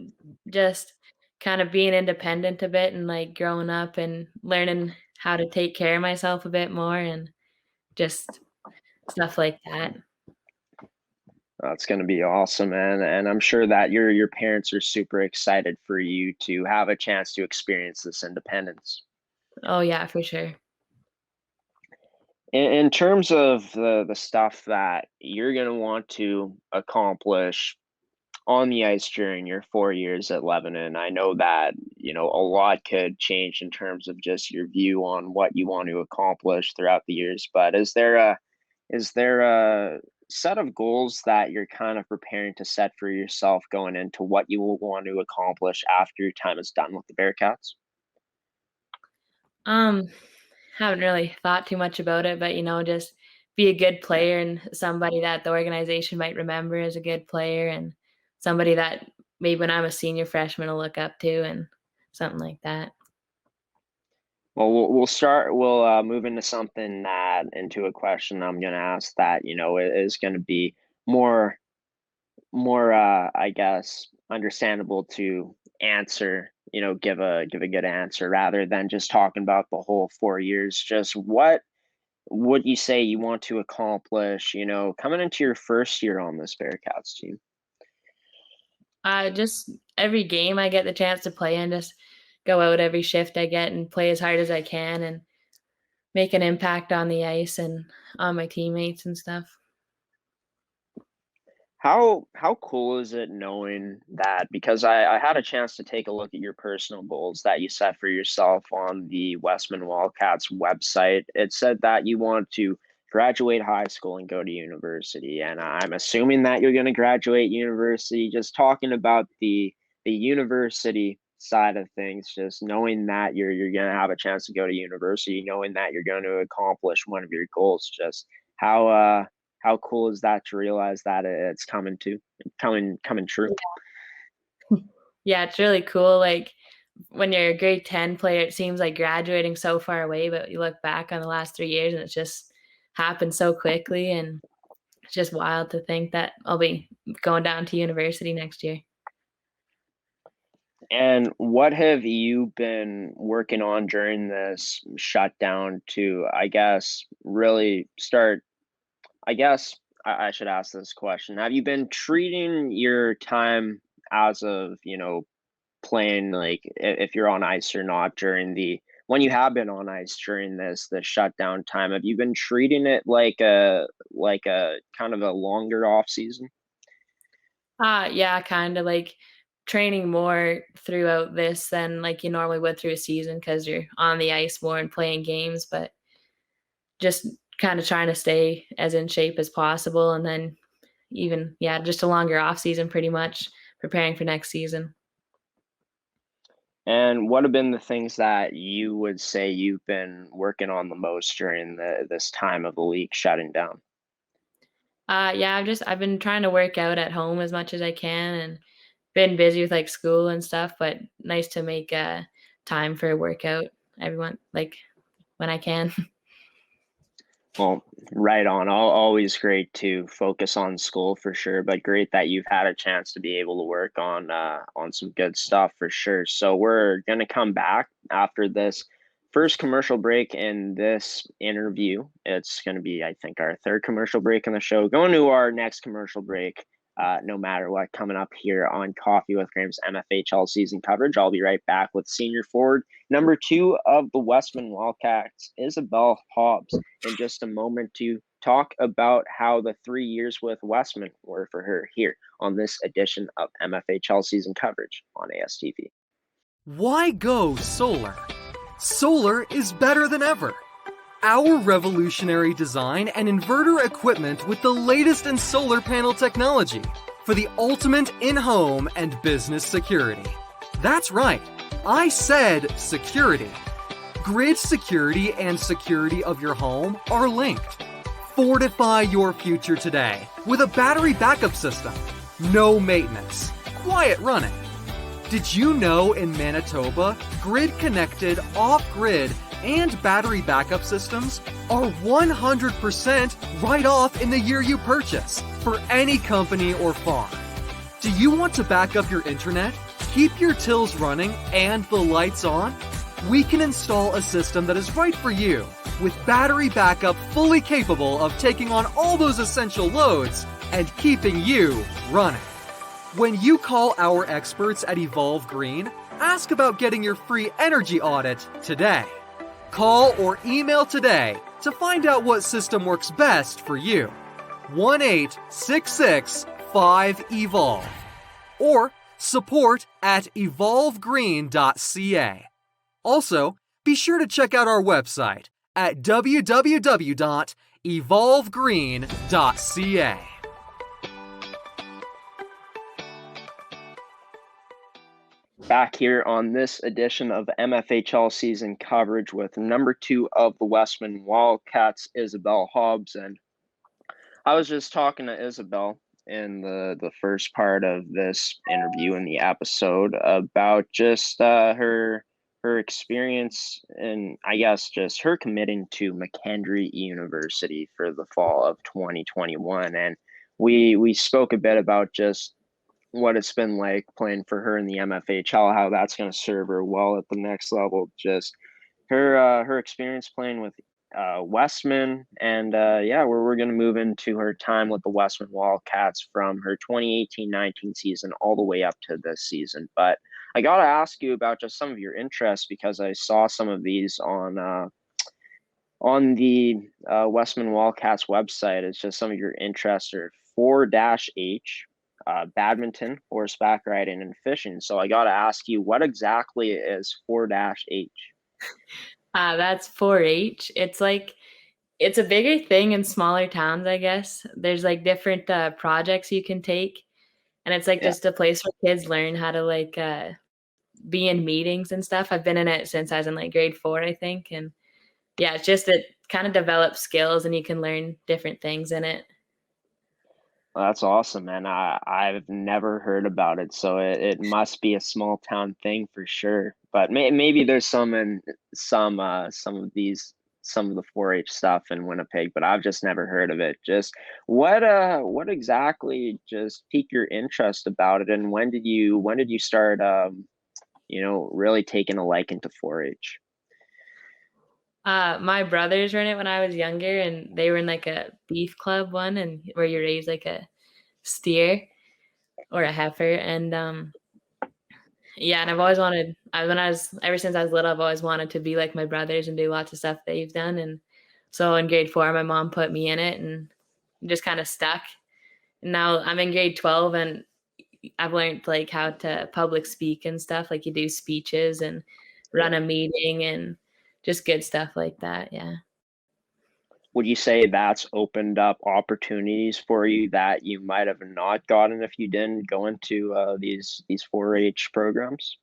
just kind of being independent a bit and like growing up and learning how to take care of myself a bit more and just stuff like that. It's gonna be awesome, and I'm sure that your parents are super excited for you to have a chance to experience this independence. Oh yeah, for sure. In terms of the stuff that you're gonna want to accomplish on the ice during your 4 years at Lebanon, I know that, a lot could change in terms of just your view on what you want to accomplish throughout the years, but is there a set of goals that you're kind of preparing to set for yourself going into what you will want to accomplish after your time is done with the Bearcats? Um, haven't really thought too much about it, but just be a good player and somebody that the organization might remember as a good player and somebody that maybe when I'm a senior freshman will look up to and something like that. Well, we'll move into something that into a question I'm gonna ask that, is gonna be more I guess, understandable to answer, give a good answer rather than just talking about the whole 4 years. Just what would you say you want to accomplish, coming into your first year on this Bearcats team? Just every game I get the chance to play in, just go out every shift I get and play as hard as I can and make an impact on the ice and on my teammates and stuff. How cool is it knowing that, because I had a chance to take a look at your personal goals that you set for yourself on the Westman Wildcats website. It said that you want to graduate high school and go to university, and I'm assuming that you're going to graduate university. Just talking about the university side of things, just knowing that you're going to have a chance to go to university, knowing that you're going to accomplish one of your goals, just how how cool is that to realize that it's coming true? Yeah, it's really cool. Like when you're a grade 10 player, it seems like graduating so far away, but you look back on the last 3 years and it's just happened so quickly. And it's just wild to think that I'll be going down to university next year. And what have you been working on during this shutdown to, I guess, really start? I guess I should ask this question. Have you been treating your time as of, playing, like, if you're on ice or not during the when you have been on ice during this shutdown time, have you been treating it like a kind of a longer off season? Yeah, kind of like training more throughout this than like you normally would through a season because you're on the ice more and playing games, but just kind of trying to stay as in shape as possible. And then even, yeah, just a longer off season pretty much preparing for next season. And what have been the things that you would say you've been working on the most during this time of the league shutting down? Yeah, I've been trying to work out at home as much as I can and been busy with like school and stuff, but nice to make time for a workout everyone like when I can. Well, right on. Always great to focus on school for sure, but great that you've had a chance to be able to work on some good stuff for sure. So we're gonna come back after this first commercial break in this interview. It's gonna be, I think, our third commercial break in the show. Going to our next commercial break, no matter what, coming up here on Coffee with Graham's MFHL season coverage. I'll be right back with senior forward number 2 of the Westman Wildcats, Isobelle Hobbs, in just a moment to talk about how the 3 years with Westman were for her here on this edition of MFHL season coverage on ASTV. Why go solar? Solar is better than ever. Our revolutionary design and inverter equipment with the latest in solar panel technology for the ultimate in-home and business security. That's right, I said security. Grid security and security of your home are linked. Fortify your future today with a battery backup system. No maintenance, quiet running. Did you know in Manitoba, grid-connected, off-grid, and battery backup systems are 100% right off in the year you purchase for any company or farm? Do you want to back up your internet, keep your tills running, and the lights on? We can install a system that is right for you with battery backup fully capable of taking on all those essential loads and keeping you running. When you call our experts at Evolve Green, ask about getting your free energy audit today. Call or email today to find out what system works best for you. 1-866-5EVOLVE or support@evolvegreen.ca. Also, be sure to check out our website at www.evolvegreen.ca. Back here on this edition of MFHL season coverage with number 2 of the Westman Wildcats, Isobelle Hobbs. And I was just talking to Isobelle in the first part of this interview in the episode about just her experience and I guess just her committing to McKendree University for the fall of 2021. And we spoke a bit about just what it's been like playing for her in the MFHL, how that's going to serve her well at the next level. Just her experience playing with Westman, and yeah, we're going to move into her time with the Westman Wildcats from her 2018-19 season all the way up to this season. But I got to ask you about just some of your interests because I saw some of these on the Westman Wildcats website. It's just some of your interests are 4-H, badminton, horseback riding, and fishing. So I got to ask you, what exactly is 4-H? That's 4-H. It's a bigger thing in smaller towns, I guess. There's like different projects you can take, and it's like just a place where kids learn how to be in meetings and stuff. I've been in it since I was in like grade 4, I think, and yeah, it's just it kind of develops skills and you can learn different things in it. Well, that's awesome, man. I've never heard about it, so it must be a small town thing for sure. But maybe there's some in some of the 4-H stuff in Winnipeg, but I've just never heard of it. Just what exactly just piqued your interest about it, and when did you start really taking a liking to 4-H? My brothers were in it when I was younger, and they were in like a beef club one, and where you raise like a steer or a heifer, and yeah, and I've always wanted. Ever since I was little, I've always wanted to be like my brothers and do lots of stuff they've done, and so in grade 4, my mom put me in it, and just kind of stuck. And now I'm in grade 12, and I've learned like how to public speak and stuff, like you do speeches and run a meeting and just good stuff like that. Yeah. Would you say that's opened up opportunities for you that you might have not gotten if you didn't go into these 4-H programs?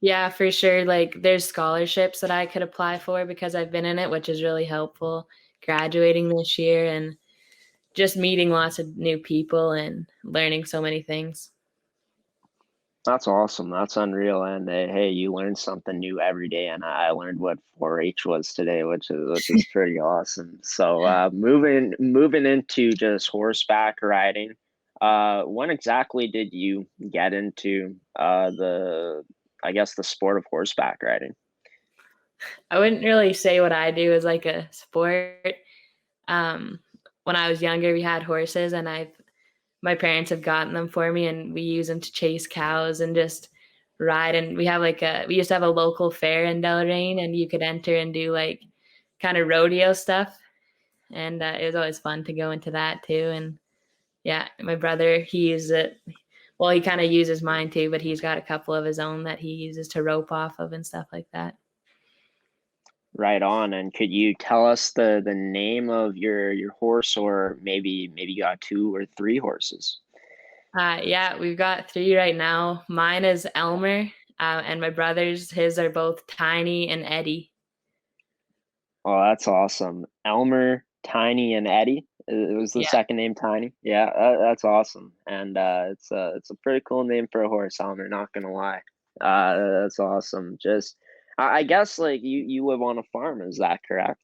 Yeah, for sure. Like there's scholarships that I could apply for because I've been in it, which is really helpful graduating this year, and just meeting lots of new people and learning so many things. That's awesome. That's unreal. And hey, you learn something new every day. And I learned what 4-H was today, which is pretty awesome. So moving into just horseback riding, when exactly did you get into the sport of horseback riding? I wouldn't really say what I do is like a sport. When I was younger, we had horses, and my parents have gotten them for me, and we use them to chase cows and just ride. And we used to have a local fair in Delrain, and you could enter and do like kind of rodeo stuff. And it was always fun to go into that too. And yeah, my brother, he uses it. Well, he kind of uses mine too, but he's got a couple of his own that he uses to rope off of and stuff like that. Right on. And could you tell us the name of your horse, or maybe you got 2 or 3 horses? Yeah, we've got 3 right now. Mine is Elmer, and my brother's, his are both Tiny and Eddie. Oh, that's awesome. Elmer, Tiny, and Eddie. It was the second name Tiny. Yeah, that's awesome. And it's a pretty cool name for a horse, Elmer, not gonna lie. That's awesome. Just I guess like you live on a farm, is that correct?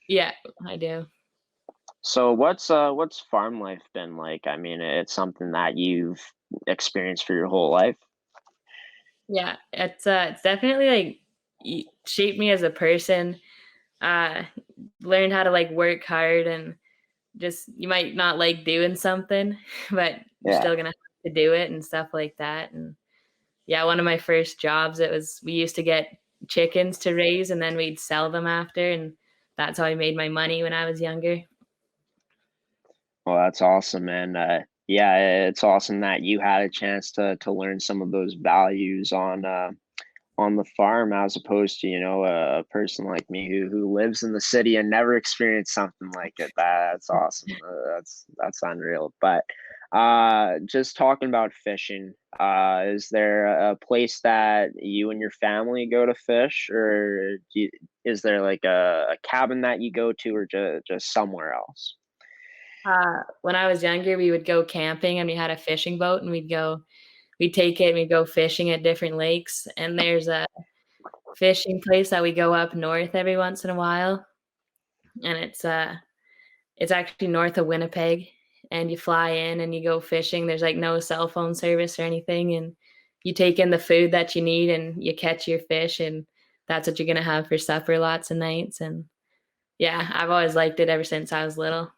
Yeah, I do. So what's farm life been like? I mean, it's something that you've experienced for your whole life. Yeah, it's definitely like shaped me as a person. Uh, Learned how to like work hard, and just you might not like doing something, but you're Yeah. still gonna have to do it and stuff like that. And yeah, one of my first jobs, we used to get chickens to raise, and then we'd sell them after, and that's how I made my money when I was younger. Well, that's awesome, and yeah, it's awesome that you had a chance to learn some of those values on the farm, as opposed to a person like me who lives in the city and never experienced something like it. That's awesome. That's unreal. But just talking about fishing, is there a place that you and your family go to fish, or is there like a cabin that you go to, or just somewhere else? When I was younger, we would go camping, and we had a fishing boat, and we'd take it and we'd go fishing at different lakes. And there's a fishing place that we go up north every once in a while. And it's actually north of Winnipeg, and you fly in and you go fishing. There's like no cell phone service or anything. And you take in the food that you need and you catch your fish, and that's what you're going to have for supper lots of nights. And yeah, I've always liked it ever since I was little.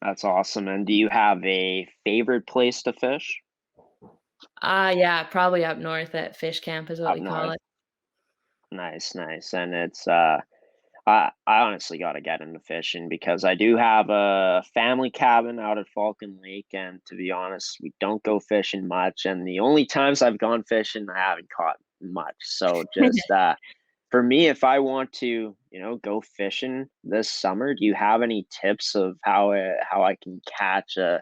That's awesome. And do you have a favorite place to fish? Yeah, probably up north at Fish Camp is what Up we call north. it. Nice, nice. And it's I honestly got to get into fishing because I do have a family cabin out at Falcon Lake, and to be honest, we don't go fishing much. And the only times I've gone fishing, I haven't caught much. So just for me, if I want to, go fishing this summer, do you have any tips of how I can catch a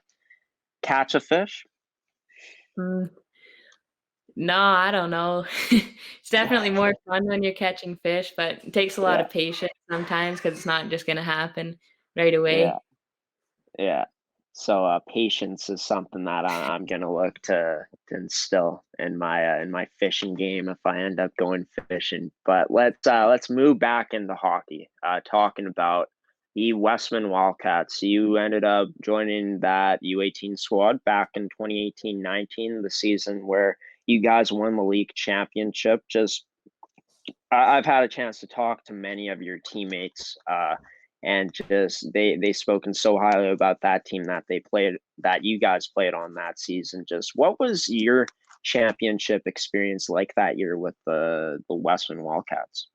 fish? Mm, no, I don't know. It's definitely more fun when you're catching fish, but it takes a lot Yeah, of patience sometimes because it's not just going to happen right yeah. away. Yeah. So patience is something that I'm gonna look to instill in my fishing game if I end up going fishing. But let's move back into hockey. Talking about the Westman Wildcats. You ended up joining that U18 squad back in 2018-19, the season where you guys won the league championship. Just I've had a chance to talk to many of your teammates, and just they spoken so highly about that team that you guys played on that season. Just what was your championship experience like that year with the Westman Wildcats?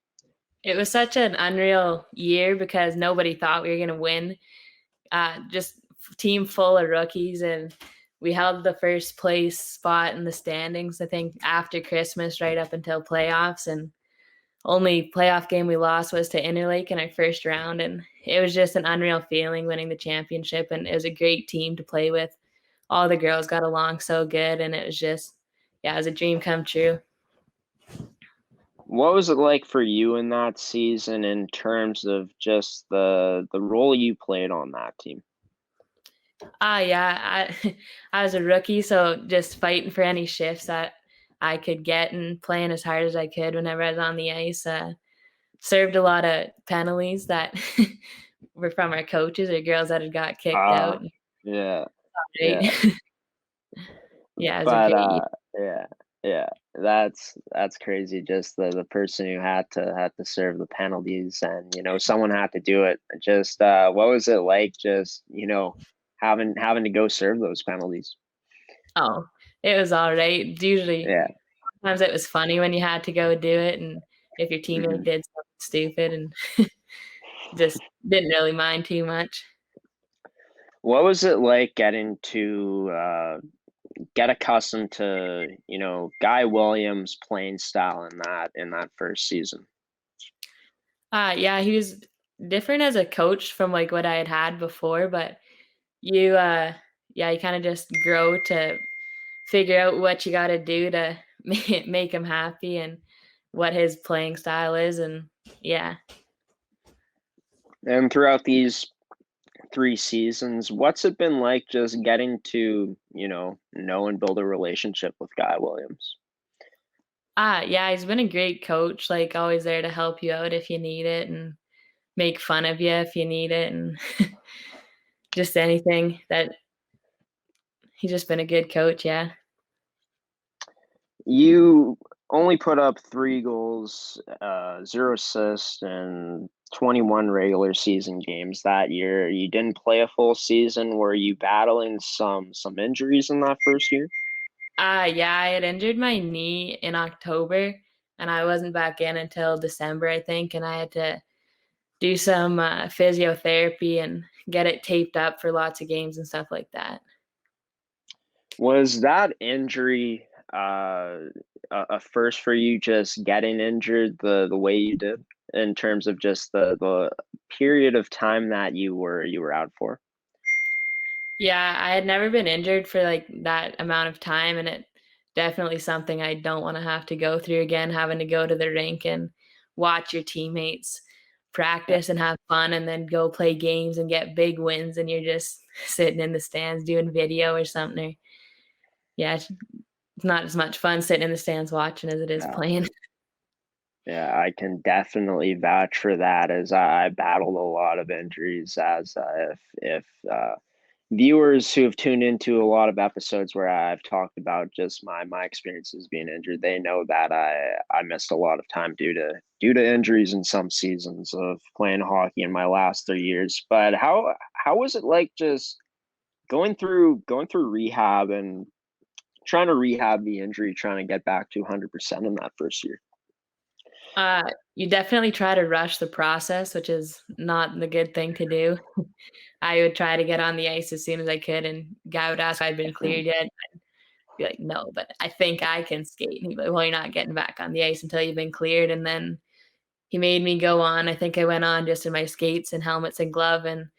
It was such an unreal year because nobody thought we were going to win. Just team full of rookies, and we held the first place spot in the standings, I think, after Christmas right up until playoffs. And only playoff game we lost was to Interlake in our first round, and it was just an unreal feeling winning the championship. And it was a great team to play with. All the girls got along so good, and it was just, yeah, it was a dream come true. What was it like for you in that season in terms of just the role you played on that team? Yeah, I was a rookie, so just fighting for any shifts that I could get and playing as hard as I could whenever I was on the ice. Served a lot of penalties that were from our coaches or girls that had got kicked out. Yeah, Right? yeah. Yeah, it was a But, great year. yeah, yeah, that's crazy, just the person who had to serve the penalties and, someone had to do it. Just, what was it like just, having to go serve those penalties? Oh, it was all right. Usually, Yeah, sometimes it was funny when you had to go do it, and if your teammate mhm. did something stupid, and just didn't really mind too much. What was it like getting to, get accustomed to, Guy Williams' playing style in that first season? Yeah, he was different as a coach from like what I had before, but you yeah, you kind of just grow to figure out what you got to do to make him happy and what his playing style is, and yeah. And throughout these 3 seasons, what's it been like just getting to, know and build a relationship with Guy Williams? Yeah, he's been a great coach, like always there to help you out if you need it and make fun of you if you need it and just anything that he's just been a good coach, yeah. You only put up 3 goals, 0 assists, and 21 regular season games that year. You didn't play a full season. Were you battling some injuries in that first year? Yeah, I had injured my knee in October and I wasn't back in until December, I think, and I had to do some physiotherapy and get it taped up for lots of games and stuff like that. Was that injury, a first for you just getting injured the way you did in terms of just the period of time that you were out for? Yeah, I had never been injured for like that amount of time, and it definitely something I don't want to have to go through again, having to go to the rink and watch your teammates practice and have fun and then go play games and get big wins and you're just sitting in the stands doing video or something. Or, yeah, it's not as much fun sitting in the stands watching as it is Yeah. playing. Yeah, I can definitely vouch for that as I battled a lot of injuries as, if viewers who have tuned into a lot of episodes where I've talked about just my experiences being injured, they know that I missed a lot of time due to injuries in some seasons of playing hockey in my last 3 years. But how was it like just going through rehab and trying to rehab the injury, trying to get back to 100% in that first year? Uh, you definitely try to rush the process, which is not the good thing to do. I would try to get on the ice as soon as I could, and guy would ask if I'd been cleared yet. I'd be like, "No, but I think I can skate." And he'd be like, "Well, you're not getting back on the ice until you've been cleared." And then he made me go on. I think I went on just in my skates and helmets and glove and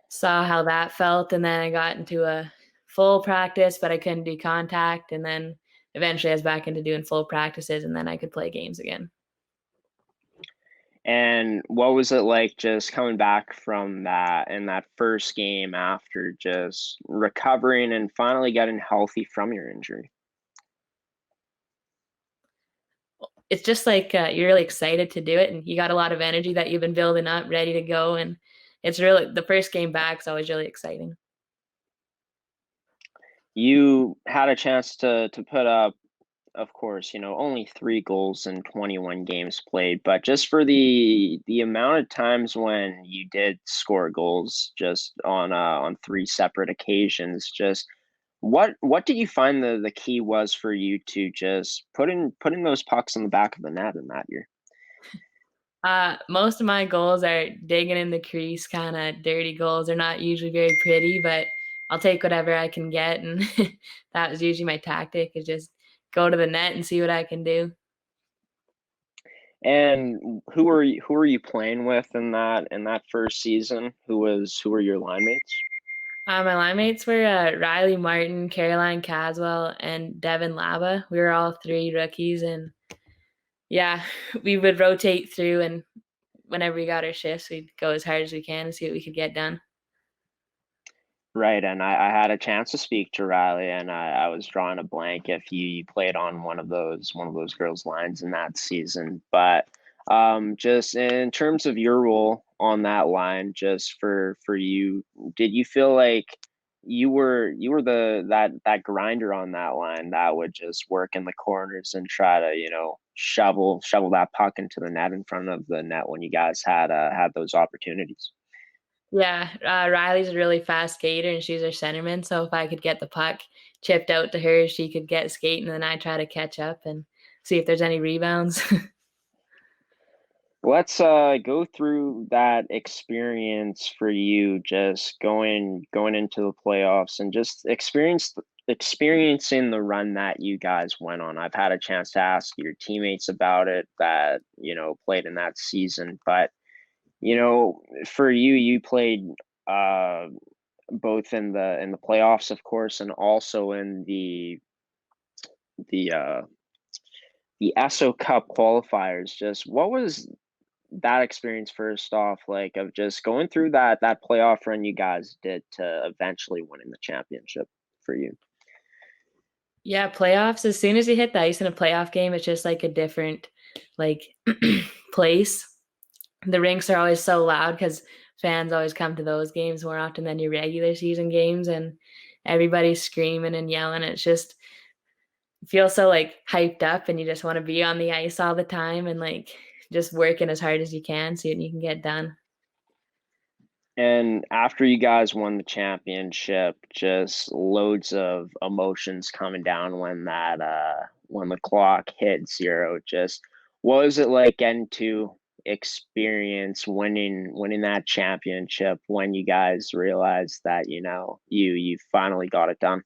saw how that felt. And then I got into a full practice, but I couldn't do contact. And then eventually I was back into doing full practices, and then I could play games again. And what was it like just coming back from that in that first game after just recovering and finally getting healthy from your injury? It's just like you're really excited to do it, and you got a lot of energy that you've been building up, ready to go. And it's really the first game back is always really exciting. You had a chance to put up, of course, only 3 goals in 21 games played, but just for the amount of times when you did score goals just on 3 separate occasions, just what did you find the key was for you to just putting those pucks in the back of the net in that year? Most of my goals are digging in the crease, kind of dirty goals. They're not usually very pretty, but I'll take whatever I can get, and that was usually my tactic is just go to the net and see what I can do. And who were you playing with in that first season? Who were your line mates? My line mates were Riley Martin, Caroline Caswell, and Devin Laba. We were all three rookies, and yeah, we would rotate through, and whenever we got our shifts, we'd go as hard as we can and see what we could get done. Right, and I had a chance to speak to Riley, and I was drawing a blank if you played on one of those girls' lines in that season. But just in terms of your role on that line, just for you, did you feel like you were that grinder on that line that would just work in the corners and try to shovel that puck into the net in front of the net when you guys had those opportunities? Yeah, Riley's a really fast skater, and she's our centerman. So if I could get the puck chipped out to her, she could get skating, and then I try to catch up and see if there's any rebounds. Let's go through that experience for you, just going into the playoffs and just experiencing the run that you guys went on. I've had a chance to ask your teammates about it that played in that season, but for you, you played uh, both in the playoffs, of course, and also in the uh, the ESO Cup qualifiers. Just what was that experience first off, like of just going through that playoff run you guys did to eventually winning the championship for you? Yeah, playoffs, as soon as you hit the ice in a playoff game, it's just like a different like place. The rinks are always so loud because fans always come to those games more often than your regular season games, and everybody's screaming and yelling. It's just feel so like hyped up, and you just want to be on the ice all the time and like just working as hard as you can so you can get done. And after you guys won the championship, just loads of emotions coming down when the clock hit zero. Just what was it like getting to experience winning that championship when you guys realized that you finally got it done?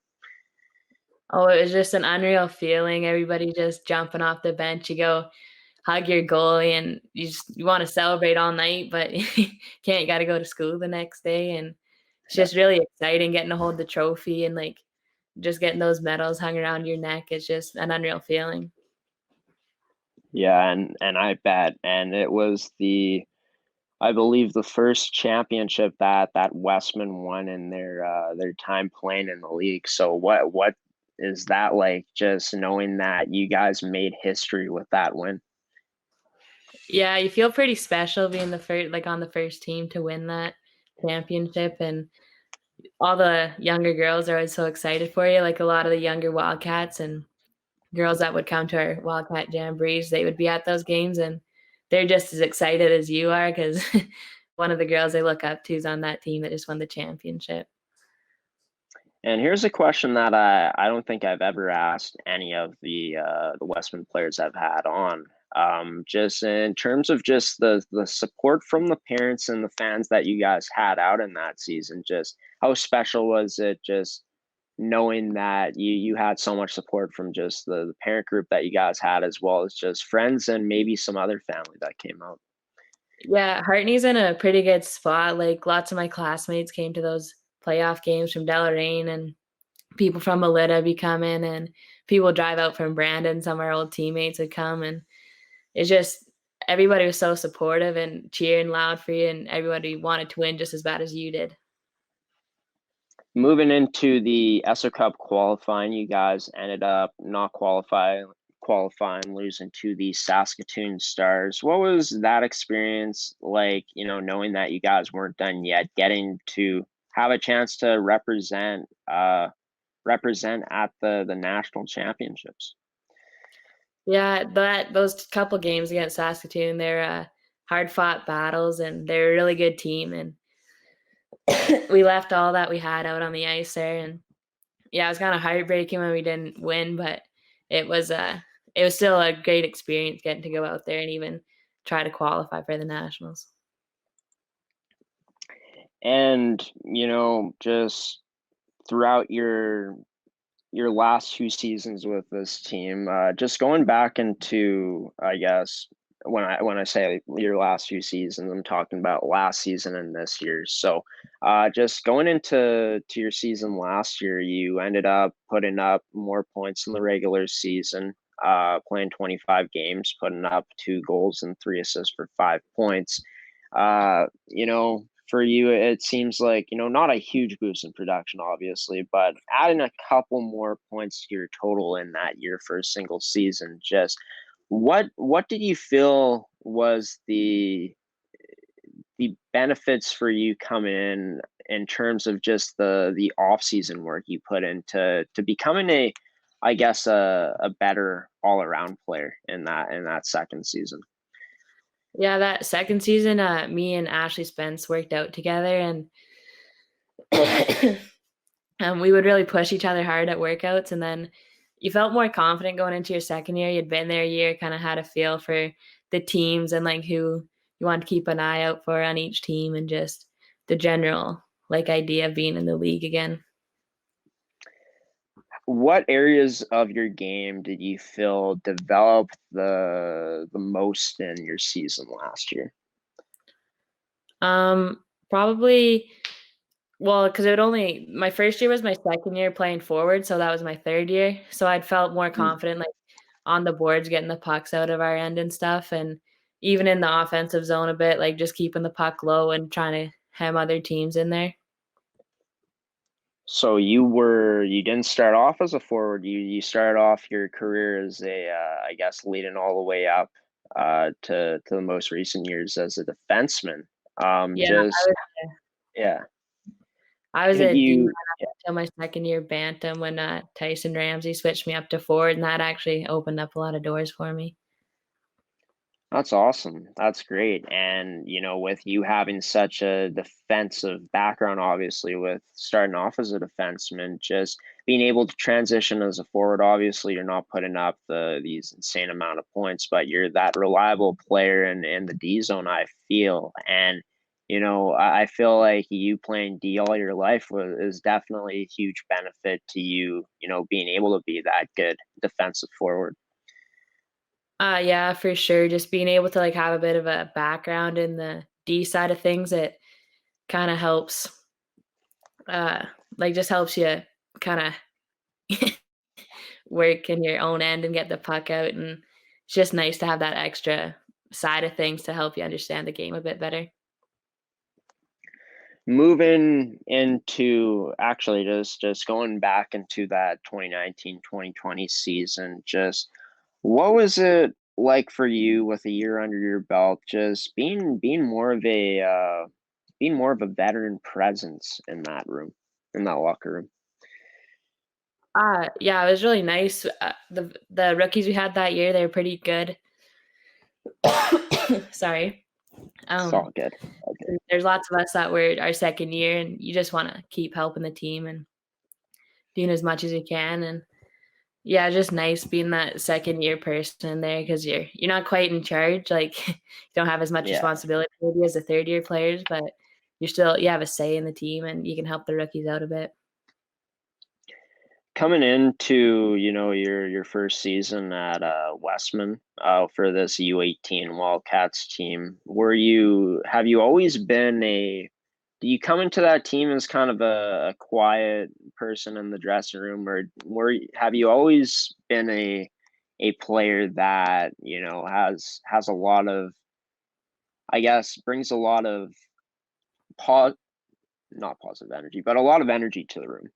Oh, it was just an unreal feeling. Everybody just jumping off the bench. You go hug your goalie, and you want to celebrate all night, but you can't. You got to go to school the next day, and it's just really exciting getting to hold the trophy and like just getting those medals hung around your neck. It's just an unreal feeling. Yeah, and I bet, and it was I believe the first championship that Westman won in their time playing in the league. So what is that like? Just knowing that you guys made history with that win. Yeah, you feel pretty special being the first, like on the first team to win that championship, and all the younger girls are always so excited for you. Like a lot of the younger Wildcats and girls that would come to our Wildcat Jamborees, they would be at those games, and they're just as excited as you are because one of the girls they look up to is on that team that just won the championship. And here's a question that I don't think I've ever asked any of the Westman players I've had on. Just in terms of just the support from the parents and the fans that you guys had out in that season, just how special was it just knowing that you had so much support from just the parent group that you guys had as well as just friends and maybe some other family that came out? Yeah, Hartney's in a pretty good spot. Like lots of my classmates came to those playoff games from Deloraine, and people from Melita be coming, and people drive out from Brandon. Some of our old teammates would come, and it's just everybody was so supportive and cheering loud for you, and everybody wanted to win just as bad as you did. Moving into the ESSO Cup qualifying, you guys ended up not qualifying, losing to the Saskatoon Stars. What was that experience like, knowing that you guys weren't done yet, getting to have a chance to represent at the national championships? Yeah, those couple games against Saskatoon, they're hard fought battles, and they're a really good team. And we left all that we had out on the ice there, and yeah, it was kind of heartbreaking when we didn't win, but it was it was still a great experience getting to go out there and even try to qualify for the nationals. And, just throughout your last two seasons with this team, just going back into, I guess, when I say your last few seasons, I'm talking about last season and this year. So, just going into your season last year, you ended up putting up more points in the regular season, playing 25 games, putting up 2 goals and 3 assists for 5 points. for you, it seems like, not a huge boost in production, obviously, but adding a couple more points to your total in that year for a single season. Just what did you feel was the benefits for you coming in terms of just the off season work you put into becoming I guess a better all around player in that second season? Yeah, that second season, me and Ashley Spence worked out together, and we would really push each other hard at workouts. And then you felt more confident going into your second year. You'd been there a year, kind of had a feel for the teams and like who you want to keep an eye out for on each team, and just the general like idea of being in the league again. What areas of your game did you feel developed the most in your season last year? Probably, well, because my first year was my second year playing forward, so that was my third year. So I'd felt more confident, like on the boards, getting the pucks out of our end and stuff, and even in the offensive zone a bit, like just keeping the puck low and trying to hem other teams in there. So you didn't start off as a forward. You started off your career as I guess leading all the way up to the most recent years as a defenseman. Yeah, Yeah. I was Could a D you? until my second year bantam when Tyson Ramsey switched me up to forward, and that actually opened up a lot of doors for me. That's awesome. That's great. And, with you having such a defensive background, obviously, with starting off as a defenseman, just being able to transition as a forward, obviously, you're not putting up these insane amount of points, but you're that reliable player in the D zone, I feel. And, I feel like you playing D all your life is definitely a huge benefit to you, being able to be that good defensive forward. Yeah, for sure. Just being able to like have a bit of a background in the D side of things, it kind of helps. Like just helps you kind of work in your own end and get the puck out, and it's just nice to have that extra side of things to help you understand the game a bit better. Moving into actually just going back into that 2019-2020 season, just what was it like for you with a year under your belt, just being more of a veteran presence in that room, in that locker room? Yeah, it was really nice. The rookies we had that year, they were pretty good. Sorry. It's all good. Okay. There's lots of us that were our second year, and you just want to keep helping the team and doing as much as you can. And yeah, just nice being that second year person there, because you're not quite in charge. Like you don't have as much Yeah. responsibility maybe as the third year players, but you have a say in the team, and you can help the rookies out a bit. Coming into your first season at Westman for this U18 Wildcats team, have you always been do you come into that team as kind of a quiet person in the dressing room, or have you always been a player that has a lot of, I guess, brings a lot of not positive energy, but a lot of energy to the room?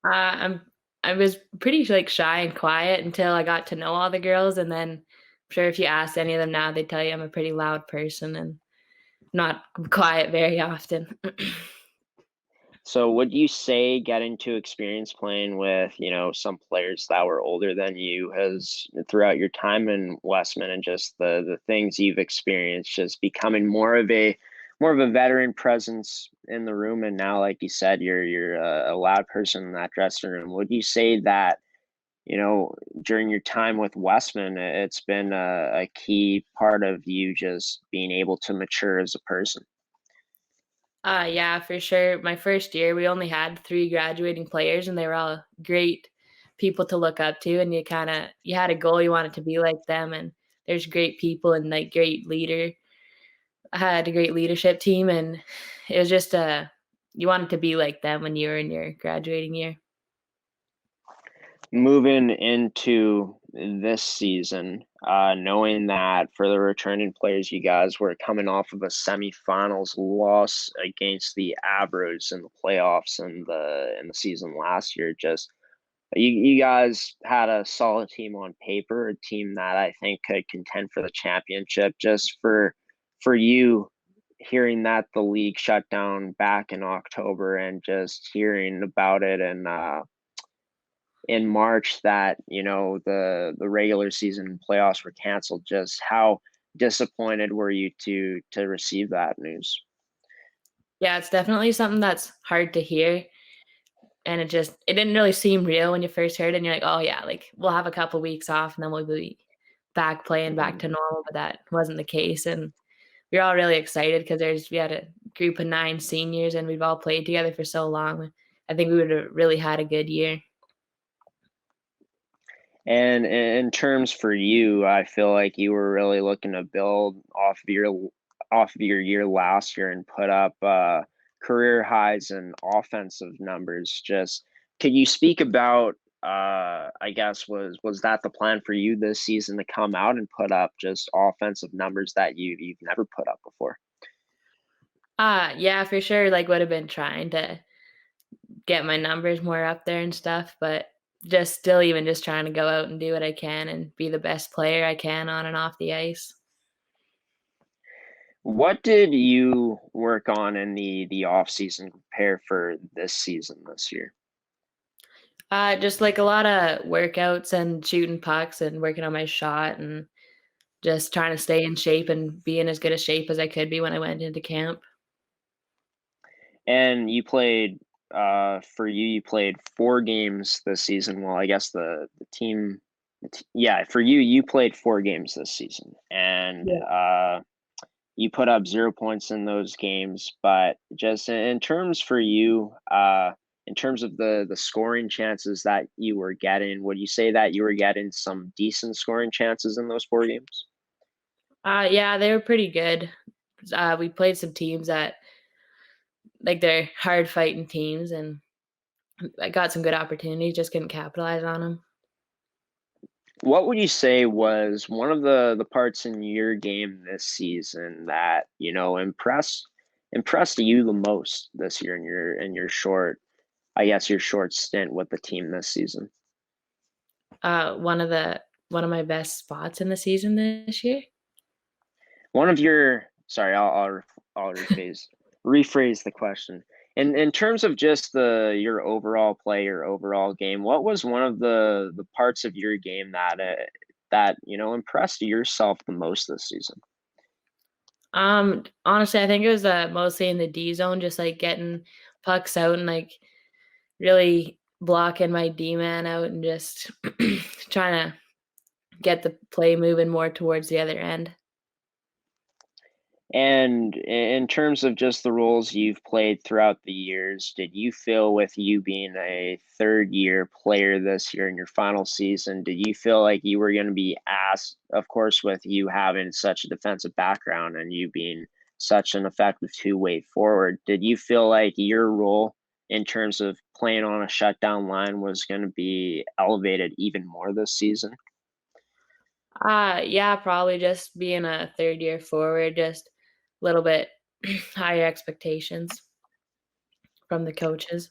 I was pretty like shy and quiet until I got to know all the girls, and then I'm sure if you ask any of them now, they tell you I'm a pretty loud person and not quiet very often. So would you say getting to experience playing with, some players that were older than you has throughout your time in Westman, and just the things you've experienced, just becoming more of a veteran presence in the room, and now, like you said, you're a loud person in that dressing room. Would you say that, during your time with Westman, it's been a key part of you just being able to mature as a person? Yeah, for sure. My first year, we only had 3 graduating players, and they were all great people to look up to. And you had a goal, you wanted to be like them. And there's great people and like great leader. I had a great leadership team, and it was just you wanted to be like them when you were in your graduating year. Moving into this season, knowing that for the returning players, you guys were coming off of a semifinals loss against the Abros in the playoffs in the season last year. Just you guys had a solid team on paper, a team that I think could contend for the championship. Just for you, hearing that the league shut down back in October and just hearing about it and in March that the regular season playoffs were canceled. Just how disappointed were you to receive that news? Yeah, it's definitely something that's hard to hear, and it didn't really seem real when you first heard it, and you're like, "Oh, yeah, like, we'll have a couple weeks off, and then we'll be back playing back to normal," but that wasn't the case, and we were all really excited because we had a group of 9 seniors, and we've all played together for so long. I think we would've really had a good year. And in terms for you, I feel like you were really looking to build off of your year last year and put up career highs in offensive numbers. Just could you speak about I guess was that the plan for you this season to come out and put up just offensive numbers that you've never put up before? Yeah, for sure, like, would've been trying to get my numbers more up there and stuff, but just trying to go out and do what I can and be the best player I can on and off the ice. What did you work on in the off season prepare for this season this year? Just, like, a lot of workouts and shooting pucks and working on my shot and just trying to stay in shape and be in as good a shape as I could be when I went into camp. And you played for you played 4 games this season. Well, I guess the team yeah, for you played 4 games this season. And Yeah. you put up 0 points in those games, but just in terms for you, in terms of the scoring chances that you were getting, would you say that you were getting some decent scoring chances in those 4 games? Yeah, they were pretty good. We played some teams that like, they're hard fighting teams, and I got some good opportunities, just couldn't capitalize on them. What would you say was one of the parts in your game this season that, impressed you the most this year in your short, I guess your short stint with the team this season? One of my best spots in the season this year. One of your sorry, I'll rephrase the question. In terms of just your overall play, your overall game, what was one of the parts of your game that impressed yourself the most this season? Honestly, I think it was mostly in the D zone, just like getting pucks out and like really blocking my D man out and just trying to get the play moving more towards the other end. And in terms of just the roles you've played throughout the years, did you feel with you being a third year player this year in your final season, did you feel like you were going to be asked, of course, with you having such a defensive background and you being such an effective two-way forward, did you feel like your role in terms of playing on a shutdown line was going to be elevated even more this season? Yeah, probably just being a third year forward, just a little bit higher expectations from the coaches.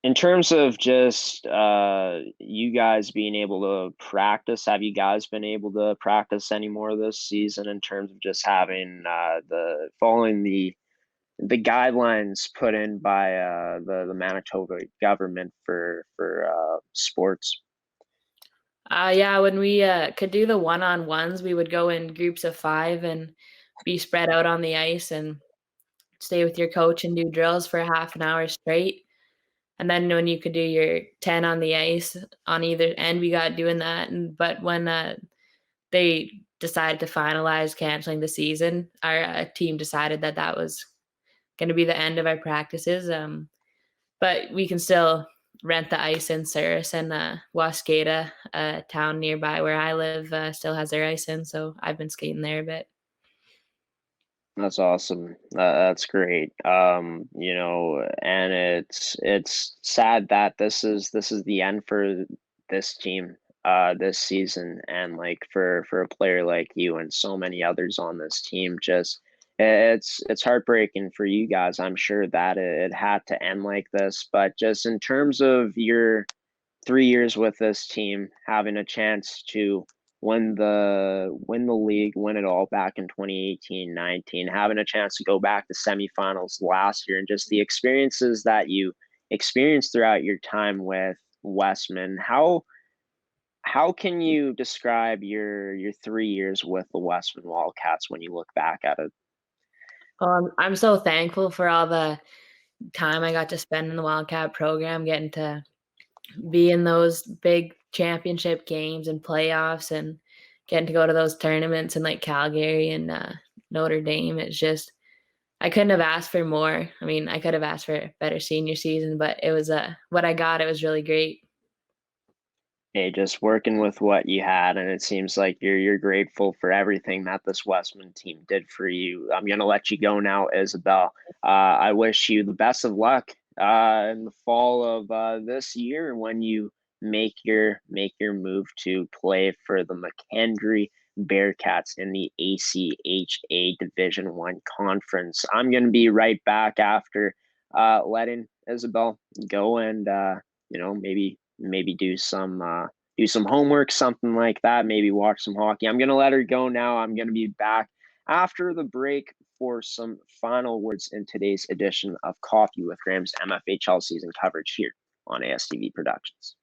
In terms of just you guys being able to practice, have you guys been able to practice any more this season in terms of just having the following the guidelines put in by the Manitoba government for sports? Yeah, when we could do the one-on-ones, we would go in groups of 5 and be spread out on the ice and stay with your coach and do drills for half an hour straight. And then when you could do your 10 on the ice on either end, we got doing that. But when they decided to finalize canceling the season, our team decided that that was going to be the end of our practices. But we can still rent the ice in Souris, and Waskata, a town nearby where I live, still has their ice in. So I've been skating there a bit. That's awesome. That's great. And it's sad that this is the end for this team. this season, and like for a player like you and so many others on this team, just it's heartbreaking for you guys. I'm sure that it had to end like this, but just in terms of your 3 years with this team, having a chance to win the league, win it all back in 2018-19, having a chance to go back to semifinals last year, and just the experiences that you experienced throughout your time with Westman. How can you describe your 3 years with the Westman Wildcats when you look back at it? I'm so thankful for all the time I got to spend in the Wildcat program, getting to be in those big championship games and playoffs, and getting to go to those tournaments in like Calgary and Notre Dame. It's just, I couldn't have asked for more. I mean, I could have asked for a better senior season, but it was what I got. It was really great. Hey, just working with what you had, and it seems like you're grateful for everything that this Westman team did for you. I'm gonna let you go now, Isobelle. I wish you the best of luck in the fall of this year when you make your move to play for the McKendree Bearcats in the ACHA Division One conference. I'm gonna be right back after letting Isobelle go and maybe do some homework, something like that, maybe watch some hockey. I'm gonna let her go now. I'm gonna be back after the break for some final words in today's edition of Coffee with Graham's MFHL season coverage here on ASTV Productions.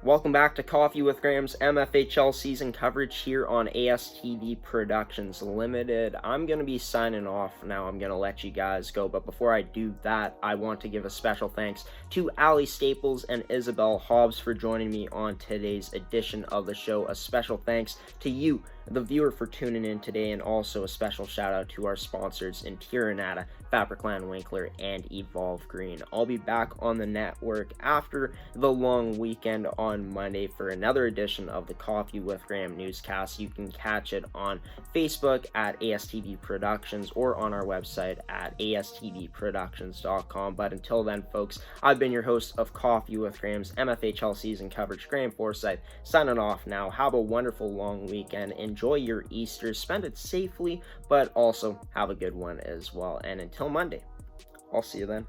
Welcome back to Coffee with Graham's MFHL season coverage here on ASTV Productions Limited. I'm going to be signing off now. I'm going to let you guys go, but before I do that, I want to give a special thanks to Allie Staples and Isobelle Hobbs for joining me on today's edition of the show. A special thanks to you, the viewer, for tuning in today, and also a special shout out to our sponsors in Tiranata, Fabricland Winkler, and Evolve Green. I'll be back on the network after the long weekend on Monday for another edition of the Coffee with Graham newscast. You can catch it on Facebook at ASTV Productions or on our website at astvproductions.com. But until then, folks, I've been your host of Coffee with Graham's MFHL season coverage, Graeme Forsyth, signing off now. Have a wonderful long weekend. Enjoy your Easter. Spend it safely, but also have a good one as well. And until Monday, I'll see you then.